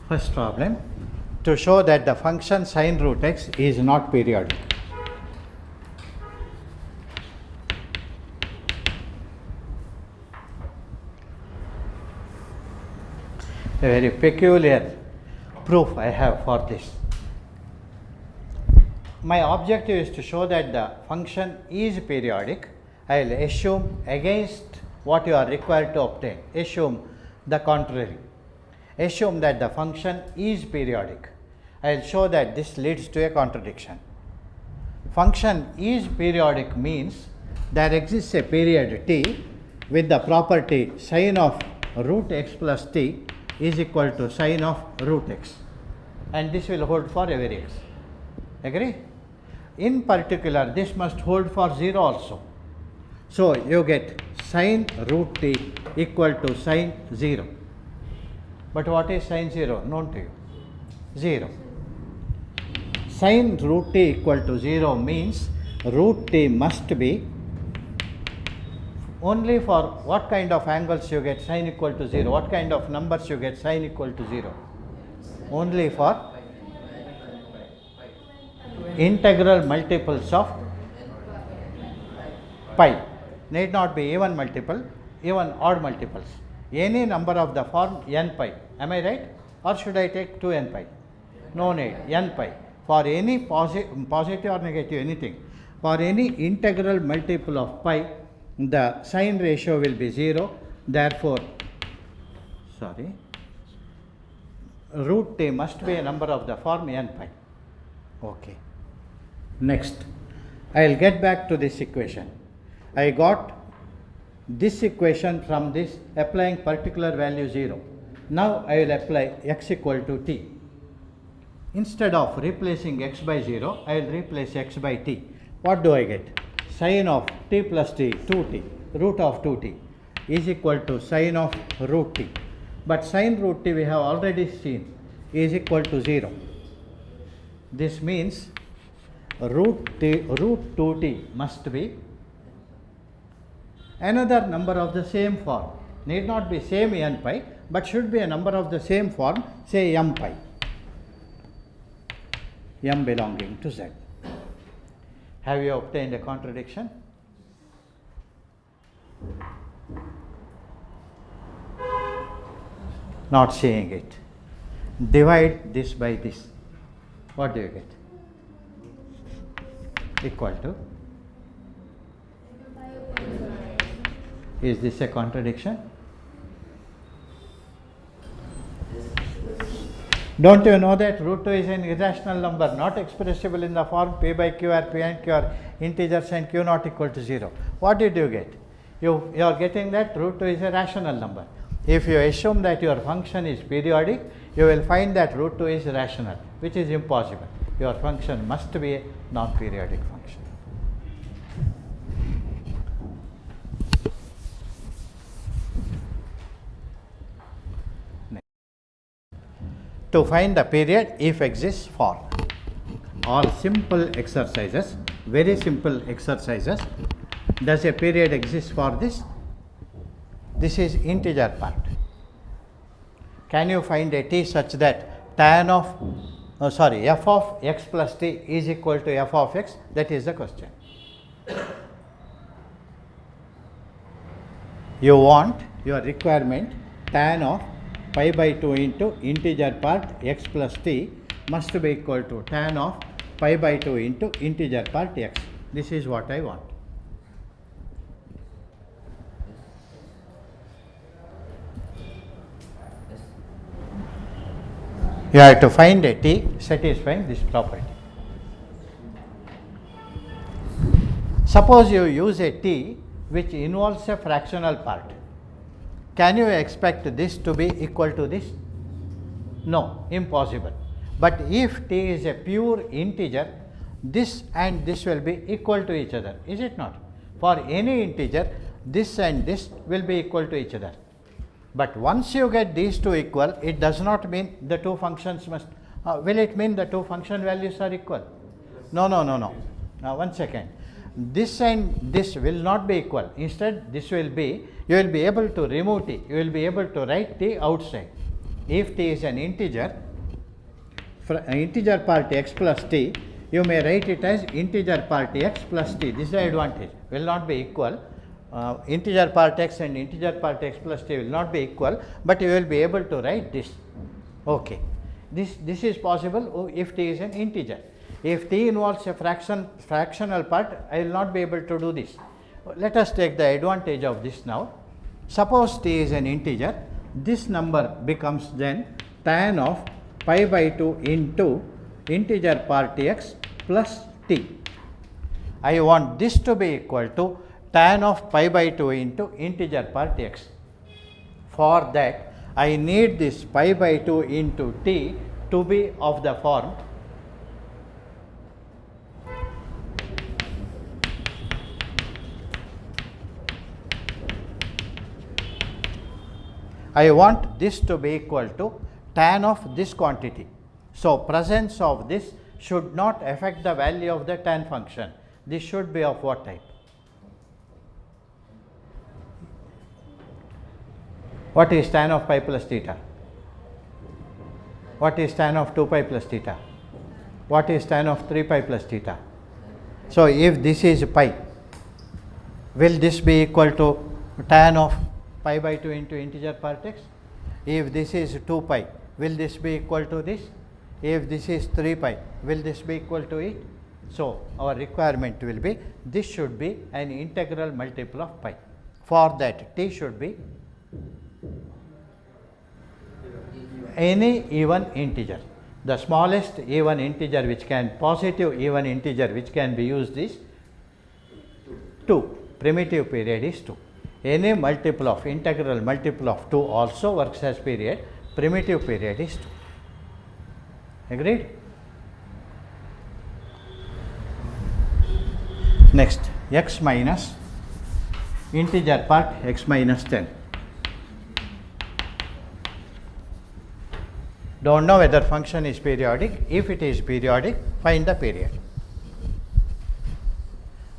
First problem, to show that the function sine root x is not periodic. A very peculiar proof I have for this. My objective is to show that the function is periodic. I will assume against what you are required to obtain. Assume the contrary. Assume that the function is periodic. I will show that this leads to a contradiction. Function is periodic means there exists a period t with the property sine of root x plus t is equal to sine of root x, and this will hold for every x. Agree? In particular, this must hold for 0 also. So you get sine root t equal to sine 0. But what is sine 0? Known to you. 0. Sine root t equal to 0 means root t must be only for what kind of angles you get sine equal to 0? What kind of numbers you get sine equal to 0? Only for integral multiples of pi. Need not be even multiple, even odd multiples. Any number of the form n pi, am I right? Or should I take 2n pi? No need, n pi. For any positive or negative anything, for any integral multiple of pi, the sine ratio will be 0. Therefore, root t must be a number of the form n pi. Okay. Next, I will get back to this equation. I got this equation from this applying particular value 0. Now I will apply x equal to t. Instead of replacing x by 0, I will replace x by t. What do I get? Sine of t plus t, 2t, root of 2t is equal to sine of root t. But sine root t we have already seen is equal to 0. This means root 2t must be another number of the same form. Need not be same n pi, but should be a number of the same form, say m pi. m belonging to z. Have you obtained a contradiction? Not seeing it. Divide this by this. What do you get? Equal to? Is this a contradiction? Don't you know that root 2 is an irrational number, not expressible in the form p by q or p and q are integers and q not equal to 0. What did you get? You are getting that root 2 is a rational number. If you assume that your function is periodic, you will find that root 2 is rational, which is impossible. Your function must be a non-periodic function. To find the period if exists for all simple exercises, very simple exercises. Does a period exist for this? This is integer part. Can you find a t such that tan of f of x plus t is equal to f of x? That is the question. You want your requirement tan of pi by 2 into integer part x plus t must be equal to tan of pi by 2 into integer part x. This is what I want. You have to find a t satisfying this property. Suppose you use a t which involves a fractional part. Can you expect this to be equal to this? No, impossible. But if t is a pure integer, this and this will be equal to each other, is it not? For any integer, this and this will be equal to each other. But once you get these two equal, it does not mean the two functions must, will it mean the two function values are equal? No. Now one second. This and this will not be equal. Instead, this will be, you will be able to remove t, you will be able to write t outside. If t is an integer, integer part x plus t, you may write it as integer part x plus t. This is the advantage. Will not be equal. Integer part x and integer part x plus t will not be equal, but you will be able to write this. Okay. This is possible if t is an integer. If t involves a fractional part, I will not be able to do this. Let us take the advantage of this now. Suppose t is an integer, this number becomes then tan of pi by 2 into integer part x plus t. I want this to be equal to tan of pi by 2 into integer part x. For that, I need this pi by 2 into t to be of the form I want this to be equal to tan of this quantity. So, presence of this should not affect the value of the tan function. This should be of what type? What is tan of pi plus theta? What is tan of 2 pi plus theta? What is tan of 3 pi plus theta? So, if this is pi, will this be equal to tan of pi by 2 into integer part x? If this is 2 pi, will this be equal to this? If this is 3 pi, will this be equal to it? So, our requirement will be, this should be an integral multiple of pi. For that, t should be any even integer. The smallest even integer which can, positive even integer which can be used is 2. Primitive period is 2. Any multiple of, integral multiple of 2 also works as period. Primitive period is 2. Agreed? Next, x minus integer part x minus 10. Don't know whether function is periodic. If it is periodic, find the period.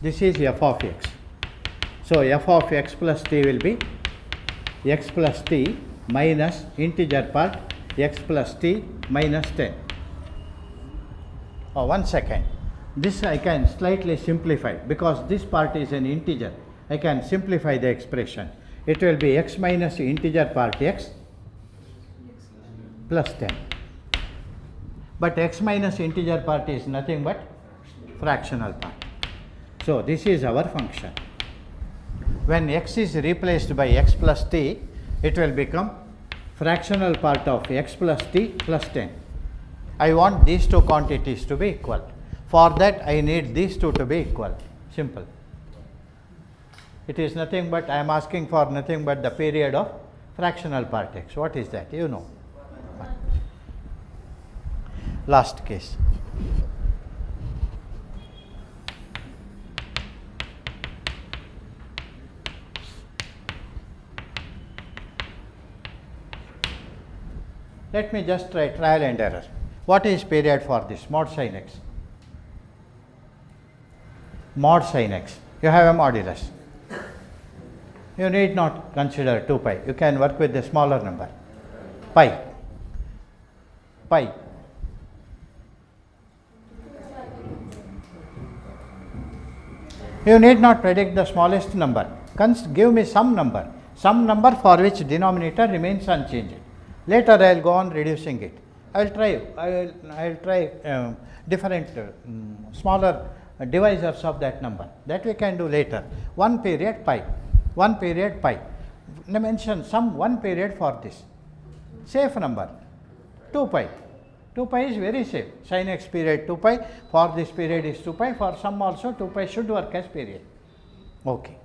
This is f of x. So, f of x plus t will be x plus t minus integer part x plus t minus 10. Oh, 1 second. This I can slightly simplify because this part is an integer. I can simplify the expression. It will be x minus integer part x plus 10. But x minus integer part is nothing but fractional part. So this is our function. When x is replaced by x plus t, it will become fractional part of x plus t plus 10. I want these two quantities to be equal. For that I need these two to be equal. Simple. It is nothing but I am asking for nothing but the period of fractional part x. What is that? You know. Last case. Let me just try trial and error. What is period for this? Mod sin x. Mod sin x. You have a modulus. You need not consider 2 pi. You can work with the smaller number. Pi. Pi. You need not predict the smallest number. Give me some number for which denominator remains unchanged. Later I will go on reducing it. I will try different smaller divisors of that number. That we can do later. 1 period pi. 1 period pi. Mention some 1 period for this. Safe number 2 pi. 2 pi is very safe. Sin x period 2 pi. For this period is 2 pi. For some also 2 pi should work as period. Okay.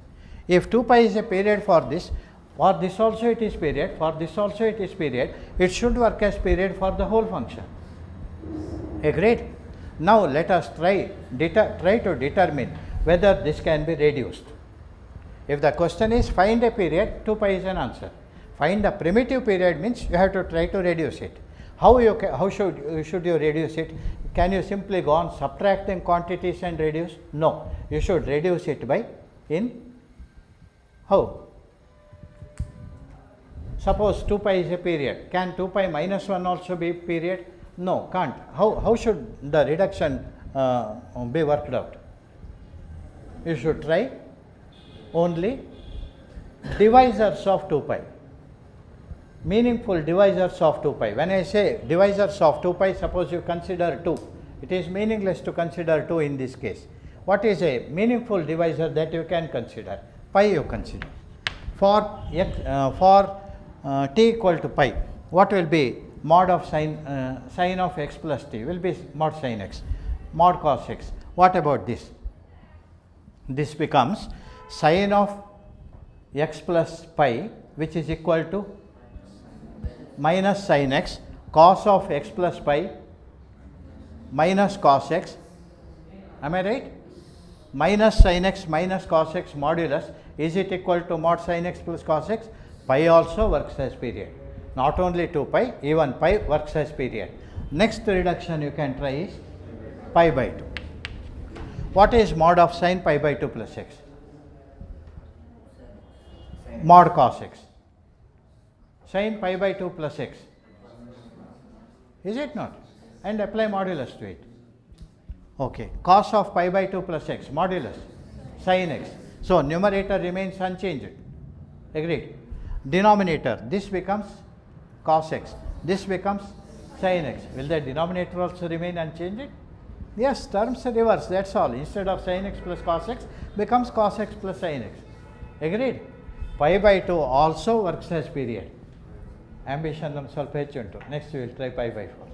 If 2 pi is a period for this also it is period, for this also it is period, it should work as period for the whole function. Agreed? Now let us try to determine whether this can be reduced. If the question is find a period, 2 pi is an answer. Find the primitive period means you have to try to reduce it. How should you reduce it? Can you simply go on subtracting quantities and reduce? No, you should reduce it by how? Suppose 2 pi is a period. Can 2 pi minus 1 also be period? No, can't. How should the reduction be worked out? You should try only divisors of 2 pi. Meaningful divisors of 2 pi. When I say divisors of 2 pi, suppose you consider 2. It is meaningless to consider 2 in this case. What is a meaningful divisor that you can consider? Pi you consider. For t equal to pi, what will be mod of sin of x plus t? Will be mod sin x, mod cos x. What about this? This becomes sin of x plus pi, which is equal to minus sin x, cos of x plus pi minus cos x. Am I right? Minus sin x minus cos x modulus, is it equal to mod sin x plus cos x? Pi also works as period. Not only 2 pi, even pi works as period. Next reduction you can try is pi by 2. What is mod of sin pi by 2 plus x? Mod cos x. Sin pi by 2 plus x. Is it not? And apply modulus to it. Okay. Cos of pi by 2 plus x, modulus, sin x. So numerator remains unchanged. Agreed? Denominator, this becomes cos x, this becomes sin x. Will the denominator also remain unchanged? Yes, terms reverse, that's all. Instead of sin x plus cos x, becomes cos x plus sin x. Agreed? Pi by 2 also works as period. Ambition ಸ್ವಲ್ಪ ಹೆಚ್ಚುಂಟು. Next we will try pi by 4.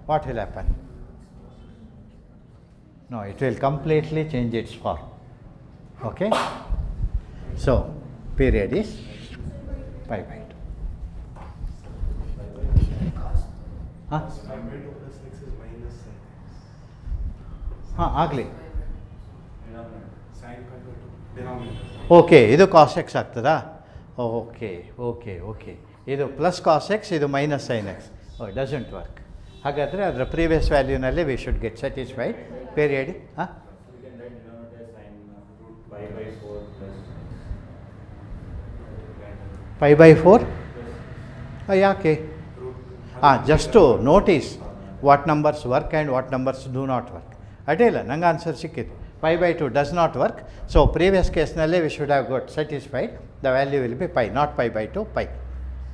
What will happen? No, it will completely change its form. Okay? So, period is pi by 2. Huh? Pi by 2 plus x is minus sin x. ಆಗಲಿ. Sin pi by 2 denominator. Okay, ಇದು cos x ಆಗ್ತದಾ? Okay okay okay, ಇದು plus cos x, ಇದು minus sin x. It doesn't work. ಹಾಗಾದರೆ ಅದರ previous ವ್ಯಾಲ್ಯೂನಲ್ಲಿ we should get satisfied. Period ಹಾಂ pi by 4? ಯಾಕೆ? Just notice, what numbers work and what numbers do not work. Adela ನಂಗೆ answer ಸಿಕ್ಕಿತ್ತು. Pi by 2 does not work. So previous case nalle we should have got satisfied. The value will be pi, not pi by 2, pi.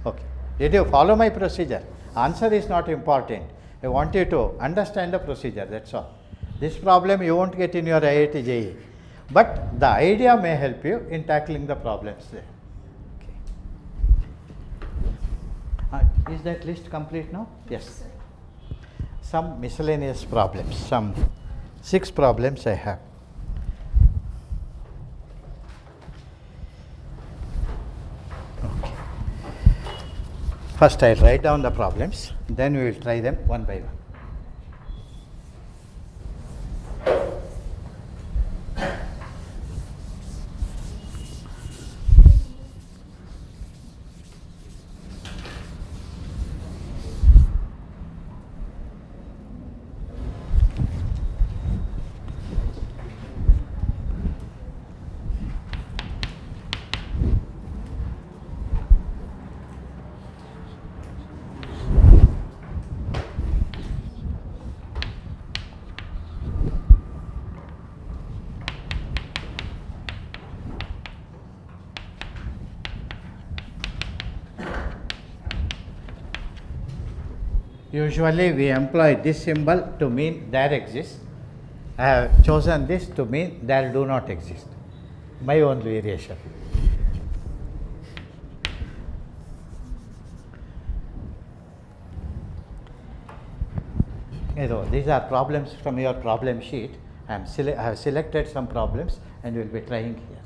Okay. Did you follow my procedure? Answer is not important. I want you to understand the procedure, that's all. This problem you won't get in your IIT JEE, but the idea may help you in tackling the problems there. Okay. Is that list complete now? Yes. Some miscellaneous problems, some 6 problems I have. Okay. First I will write down the problems, then we will try them one by one. Usually we employ this symbol to mean there exists. I have chosen this to mean there do not exist. My own variation. These are problems from your problem sheet. I have selected some problems and we will be trying here.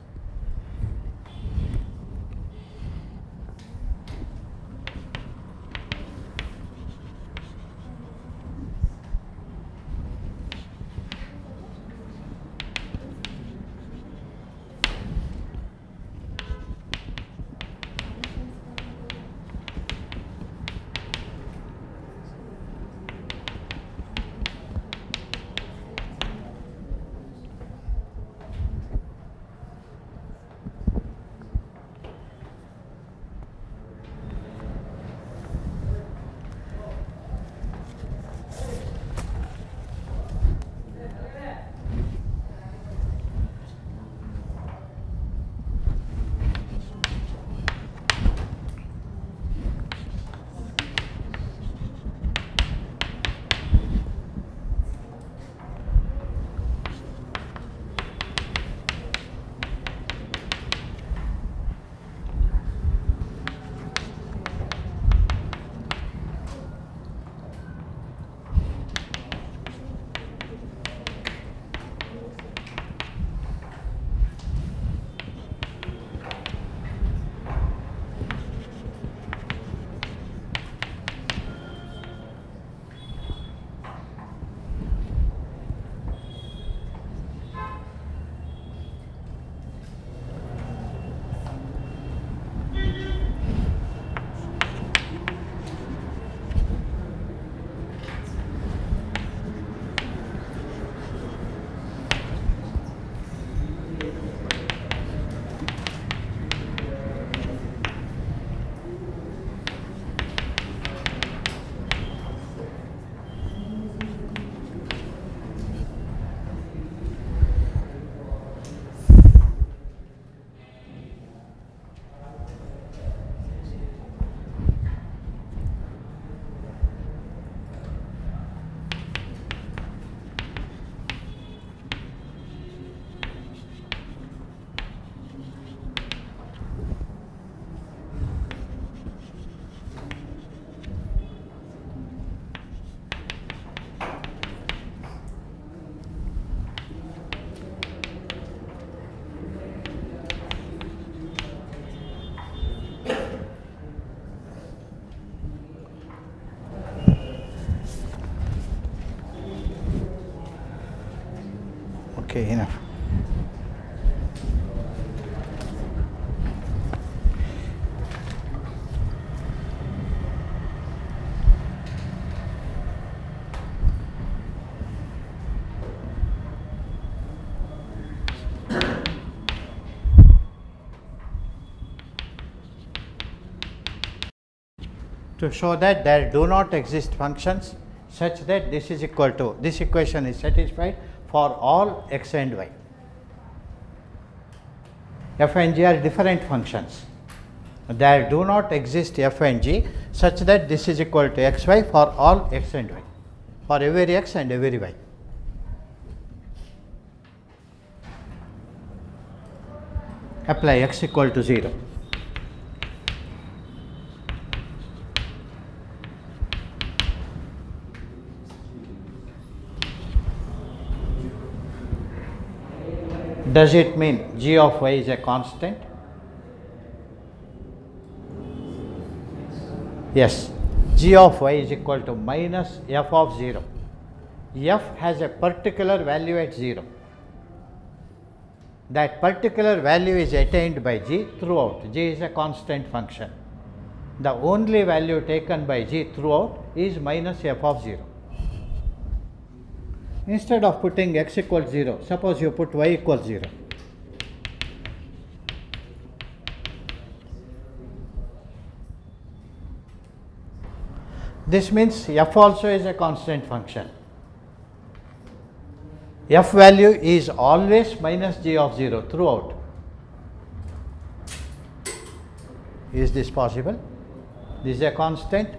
Okay, enough. To show that there do not exist functions such that this is equal to, this equation is satisfied for all x and y. F and g are different functions. There do not exist f and g such that this is equal to xy for all x and y, for every x and every y. Apply x equal to 0. Does it mean g of y is a constant? Yes, g of y is equal to minus f of 0. F has a particular value at 0. That particular value is attained by g throughout. G is a constant function. The only value taken by g throughout is minus f of 0. Instead of putting x equals 0, suppose you put y equals 0. This means f also is a constant function. F value is always minus g of 0 throughout. Is this possible? This is a constant,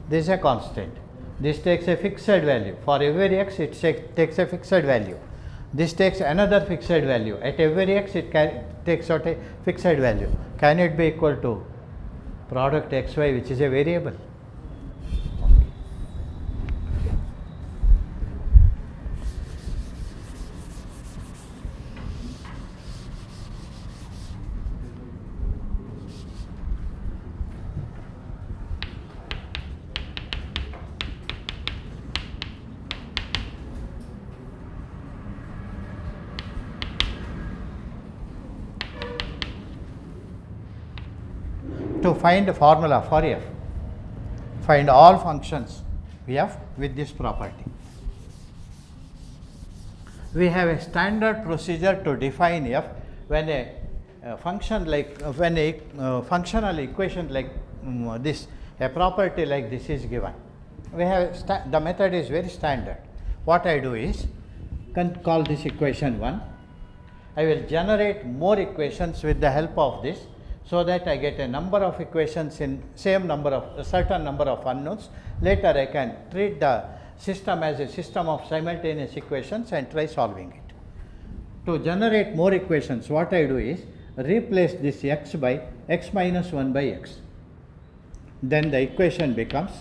this is a constant. This takes a fixed value. For every x, it takes a fixed value. This takes another fixed value. At every x, it takes out a fixed value. Can it be equal to product xy, which is a variable? To find a formula for f, find all functions f with this property. We have a standard procedure to define f when a function like when a functional equation like this, a property like this is given. We have the method is very standard. What I do is call this equation 1. I will generate more equations with the help of this, so that I get a number of equations in same number of a certain number of unknowns. Later I can treat the system as a system of simultaneous equations and try solving it. To generate more equations, what I do is replace this x by x minus 1 by x. Then the equation becomes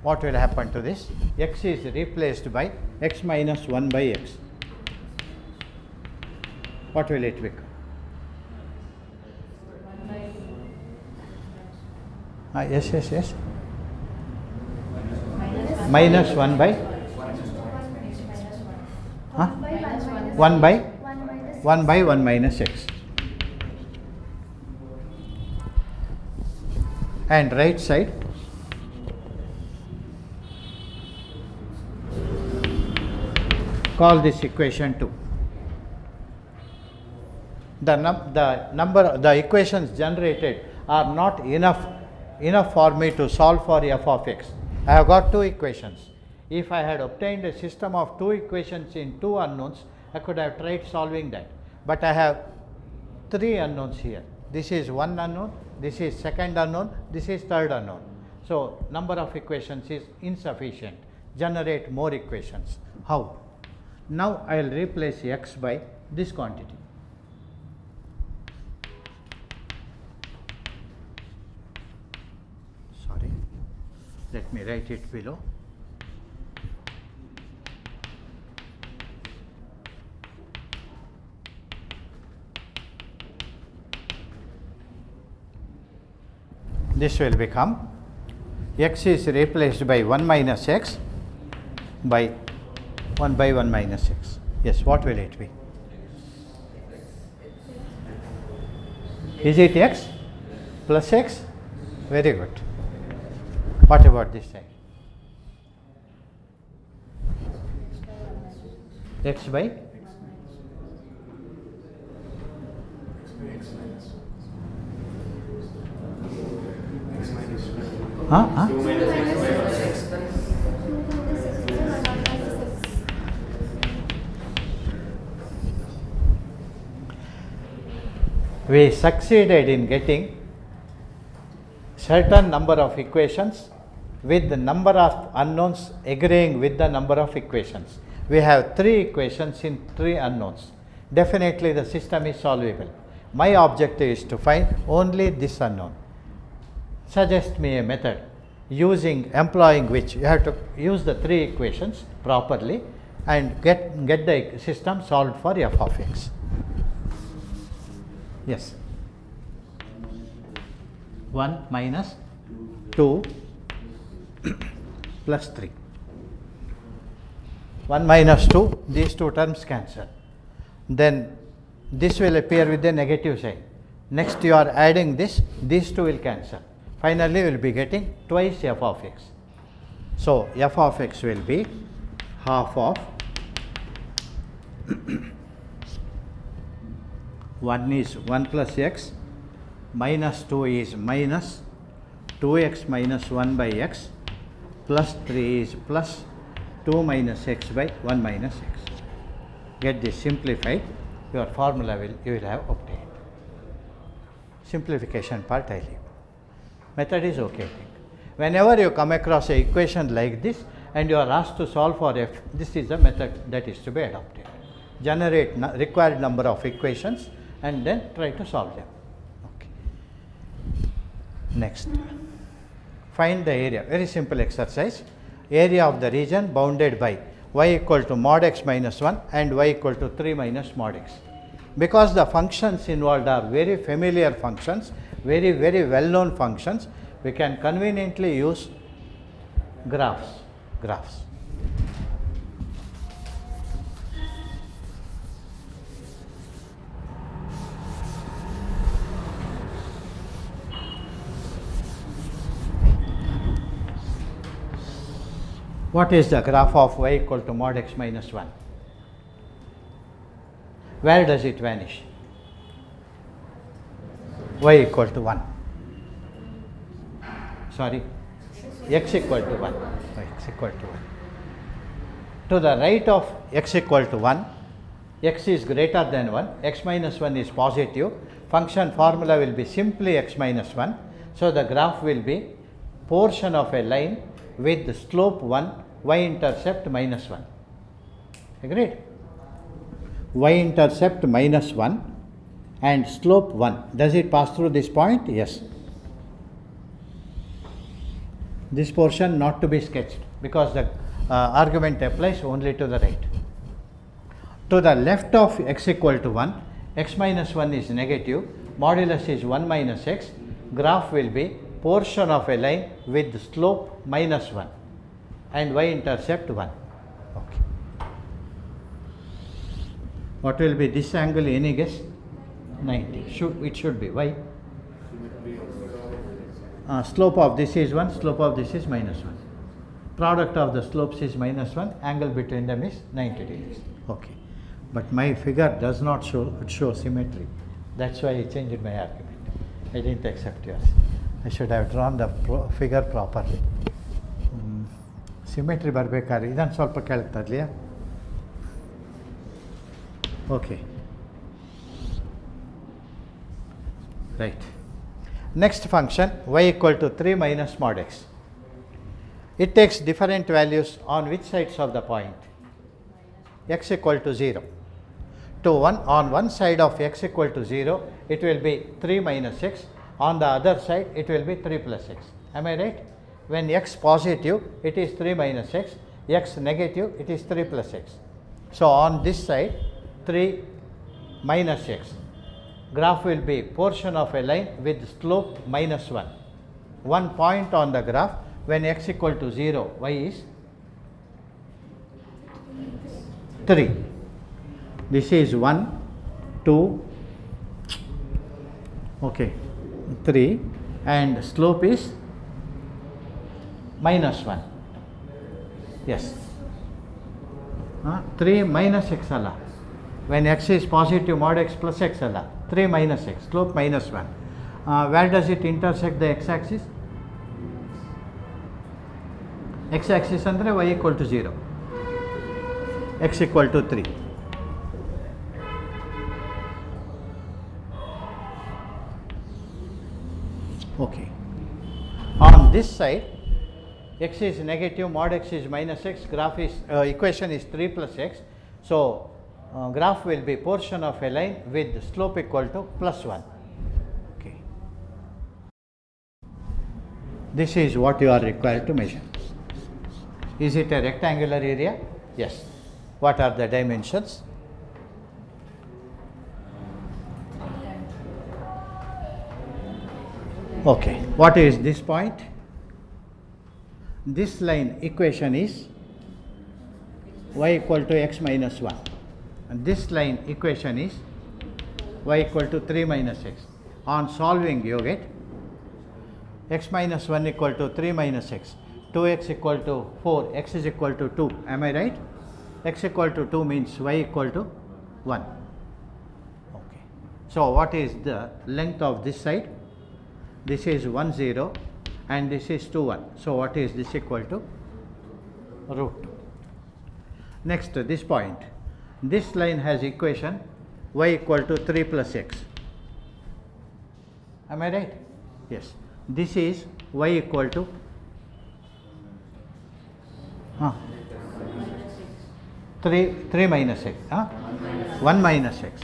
what will happen to this? X is replaced by x minus 1 by x. What will it become? Yes. Minus 1 by 1 by 1 minus x. And right side call this equation 2. The equations generated are not enough for me to solve for f of x. I have got two equations. If I had obtained a system of two equations in two unknowns, I could have tried solving that. But I have three unknowns here. This is one unknown, this is second unknown, this is third unknown. So number of equations is insufficient. Generate more equations. How? Now I will replace x by this quantity. Sorry, let me write it below. This will become x is replaced by 1 minus x by 1 by 1 minus x. Yes, what will it be? Is it x plus x? Very good. What about this side? X by X minus 1. X minus 2. Huh? Huh? 2 minus X minus 1. We succeeded in getting certain number of equations with the number of unknowns agreeing with the number of equations. We have 3 equations in 3 unknowns. Definitely the system is solvable. My objective is to find only this unknown. Suggest me a method employing which you have to use the 3 equations properly and get the system solved for f of x. Yes. 1 minus 2 plus 3. 1 minus 2, these 2 terms cancel. Then this will appear with the negative sign. Next you are adding this, these 2 will cancel. Finally, we will be getting twice f of x. So, f of x will be half of 1 is 1 plus x, minus 2 is minus 2x minus 1 by x, plus 3 is plus 2 minus x by 1 minus x. Get this simplified, your formula you will have obtained. Simplification part I leave. Method is okay, I think. Whenever you come across an equation like this and you are asked to solve for f, this is the method that is to be adopted. Generate required number of equations and then try to solve them. Okay. Next, find the area. Very simple exercise. Area of the region bounded by y equal to mod x minus 1 and y equal to 3 minus mod x. Because the functions involved are very familiar functions, very well known functions, we can conveniently use graphs. What is the graph of y equal to mod x minus 1? Where does it vanish? Y equal to 1. Sorry, x equal to 1. X equal to 1. To the right of x equal to 1, x is greater than 1, x minus 1 is positive. Function formula will be simply x minus 1. So, the graph will be portion of a line with the slope 1, y-intercept minus 1. Agreed? Y-intercept minus 1 and slope 1. Does it pass through this point? Yes. This portion not to be sketched because the argument applies only to the right. To the left of x equal to 1, x minus 1 is negative, modulus is 1 minus x, graph will be portion of a line with slope minus 1 and y-intercept 1. Okay. What will be this angle? Any guess? 90. It should be. Why? Slope of this is 1, slope of this is minus 1. Product of the slopes is minus 1, angle between them is 90 degrees. Okay. But my figure does not show symmetry. That's why I changed my argument. I didn't accept yours. I should have drawn the figure properly. Symmetry ಬರಬೇಕಾದ್ರೆ ಇದನ್ನು ಸ್ವಲ್ಪ ಕೆಳಗೆ ತರಲಿಯಾ? Okay. Right. Next function y equal to 3 minus mod x. It takes different values on which sides of the point? X equal to 0. On one side of x equal to 0, it will be 3 minus x. On the other side, it will be 3 plus x. Am I right? When x positive, it is 3 minus x. X negative, it is 3 plus x. So, on this side, 3 minus x. Graph will be portion of a line with slope minus 1. One point on the graph, when x equal to 0, y is 3. This is 1, 2, okay, 3, and slope is minus 1. Yes. 3 minus x alla. When x is positive, mod x plus x alla. 3 minus x, slope minus 1. Where does it intersect the x axis? X axis andre y equal to 0, x equal to 3. Okay. On this side, x is negative, mod x is minus x, graph is equation is 3 plus x. So, graph will be portion of a line with slope equal to plus 1. Okay. This is what you are required to measure. Is it a rectangular area? Yes. What are the dimensions? Okay. What is this point? This line equation is y equal to x minus 1. And this line equation is y equal to 3 minus x. On solving, you get x minus 1 equal to 3 minus x, 2x equal to 4, x is equal to 2. Am I right? X equal to 2 means y equal to 1. Okay. So, what is the length of this side? This is 1 0 and this is 2 1. So, what is this equal to? Root 2. Next, this point. This line has equation y equal to 3 plus x. Am I right? Yes. This is y equal to 3 minus x. 1 minus x.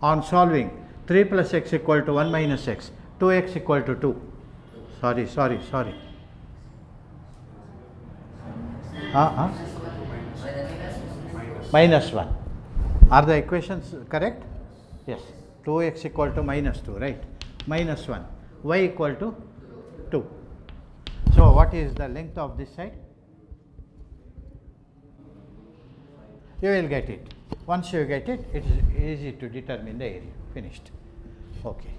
On solving, 3 plus x equal to 1 minus x, 2x equal to 2. Sorry. Minus 1. Are the equations correct? Yes. 2x equal to minus 2, right? Minus 1. Y equal to 2. So, what is the length of this side? You will get it. Once you get it, it is easy to determine the area. Finished. Okay.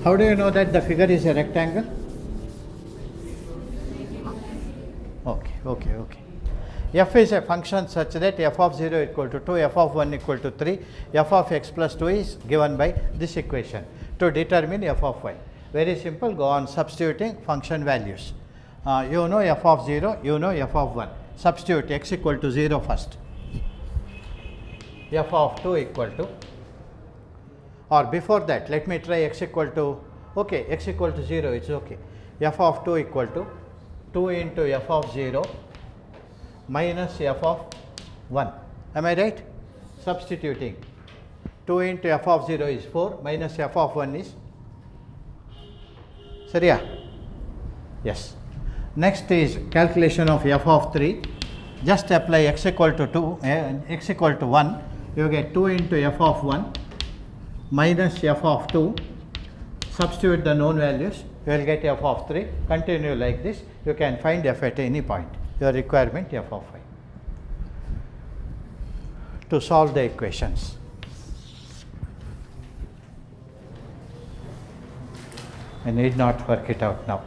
How do you know that the figure is a rectangle? Okay. F is a function such that f of 0 equal to 2, f of 1 equal to 3, f of x plus 2 is given by this equation to determine f of y. Very simple, go on substituting function values. You know f of 0, you know f of 1. Substitute x equal to 0 first. F of 2 equal to, or before that, let me try x equal to, okay, x equal to 0, it's okay. F of 2 equal to 2 into f of 0 minus f of 1. Am I right? Substituting. 2 into f of 0 is 4 minus f of 1 is, Sariya? Yes. Next is calculation of f of 3. Just apply x equal to 2, x equal to 1, you get 2 into f of 1 minus f of 2, substitute the known values, you will get f of 3, continue like this, you can find f at any point, your requirement f of y. To solve the equations. I need not work it out now.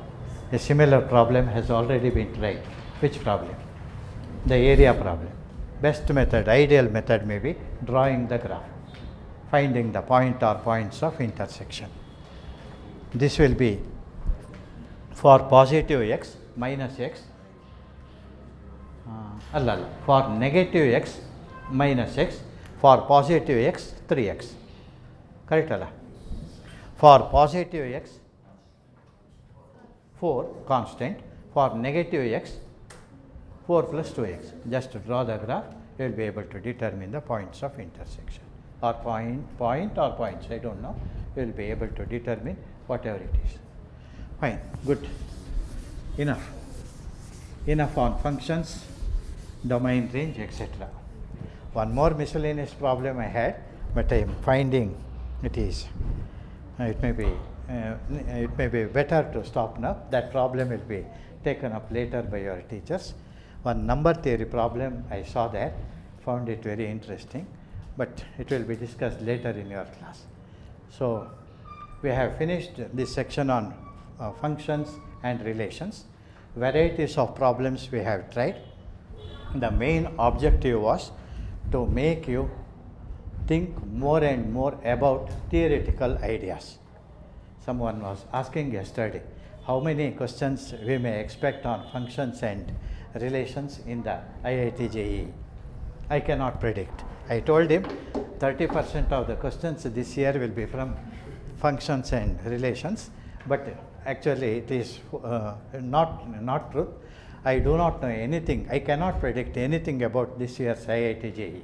A similar problem has already been tried. Which problem? The area problem. Best method, ideal method may be drawing the graph, finding the point or points of intersection. This will be for positive x minus x, for negative x minus x, for positive x 3x. Correct Allah? For positive x 4 constant, for negative x 4 plus 2x. Just draw the graph, you will be able to determine the points of intersection, or point or points, I don't know. You will be able to determine whatever it is. Fine, good, enough on functions, domain range, etc. One more miscellaneous problem I had, but I am finding it is, it may be better to stop now. That problem will be taken up later by your teachers. One number theory problem, I saw that, found it very interesting, but it will be discussed later in your class. So, we have finished this section on functions and relations. Varieties of problems we have tried. the main objective was to make you think more and more about theoretical ideas. Someone was asking yesterday, how many questions we may expect on functions and relations in the IIT JEE. I cannot predict. I told him 30% of the questions this year will be from functions and relations, but actually it is not truth. I do not know anything. I cannot predict anything about this year's IIT JEE.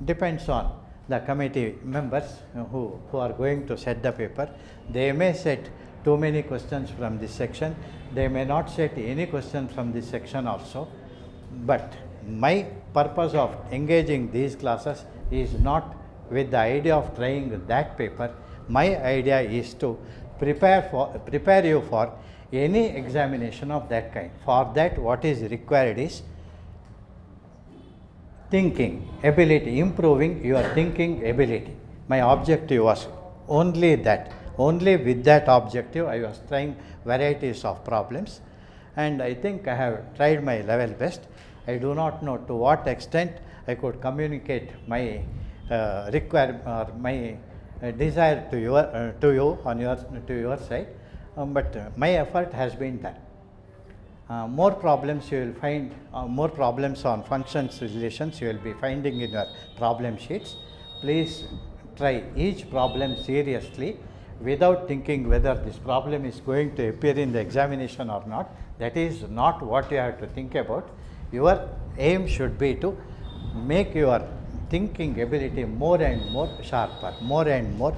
Depends on the committee members who are going to set the paper. They may set too many questions from this section. They may not set any question from this section also. But my purpose of engaging these classes is not with the idea of trying that paper. My idea is to prepare you for any examination of that kind. For that, what is required is thinking ability, improving your thinking ability. My objective was only that. Only with that objective I was trying varieties of problems, and I think I have tried my level best. I do not know to what extent I could communicate my my desire to you on your side, but my effort has been done. More problems you will find, more problems on functions relations you will be finding in your problem sheets. Please try each problem seriously without thinking whether this problem is going to appear in the examination or not. That is not what you have to think about. Your aim should be to make your thinking ability more and more sharper, more and more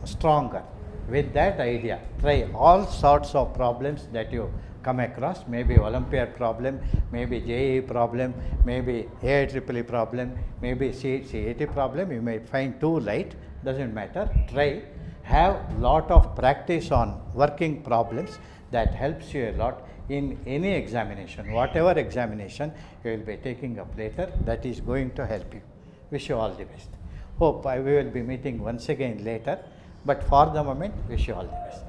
stronger. With that idea, try all sorts of problems that you come across, maybe Olympiad problem, maybe JEE problem, maybe AIEEE problem, maybe CET problem. You may find too light, doesn't matter. Try, have lot of practice on working problems. That helps you a lot in any examination. Whatever examination you will be taking up later, that is going to help you. Wish you all the best. Hope we will be meeting once again later, but for the moment, wish you all the best.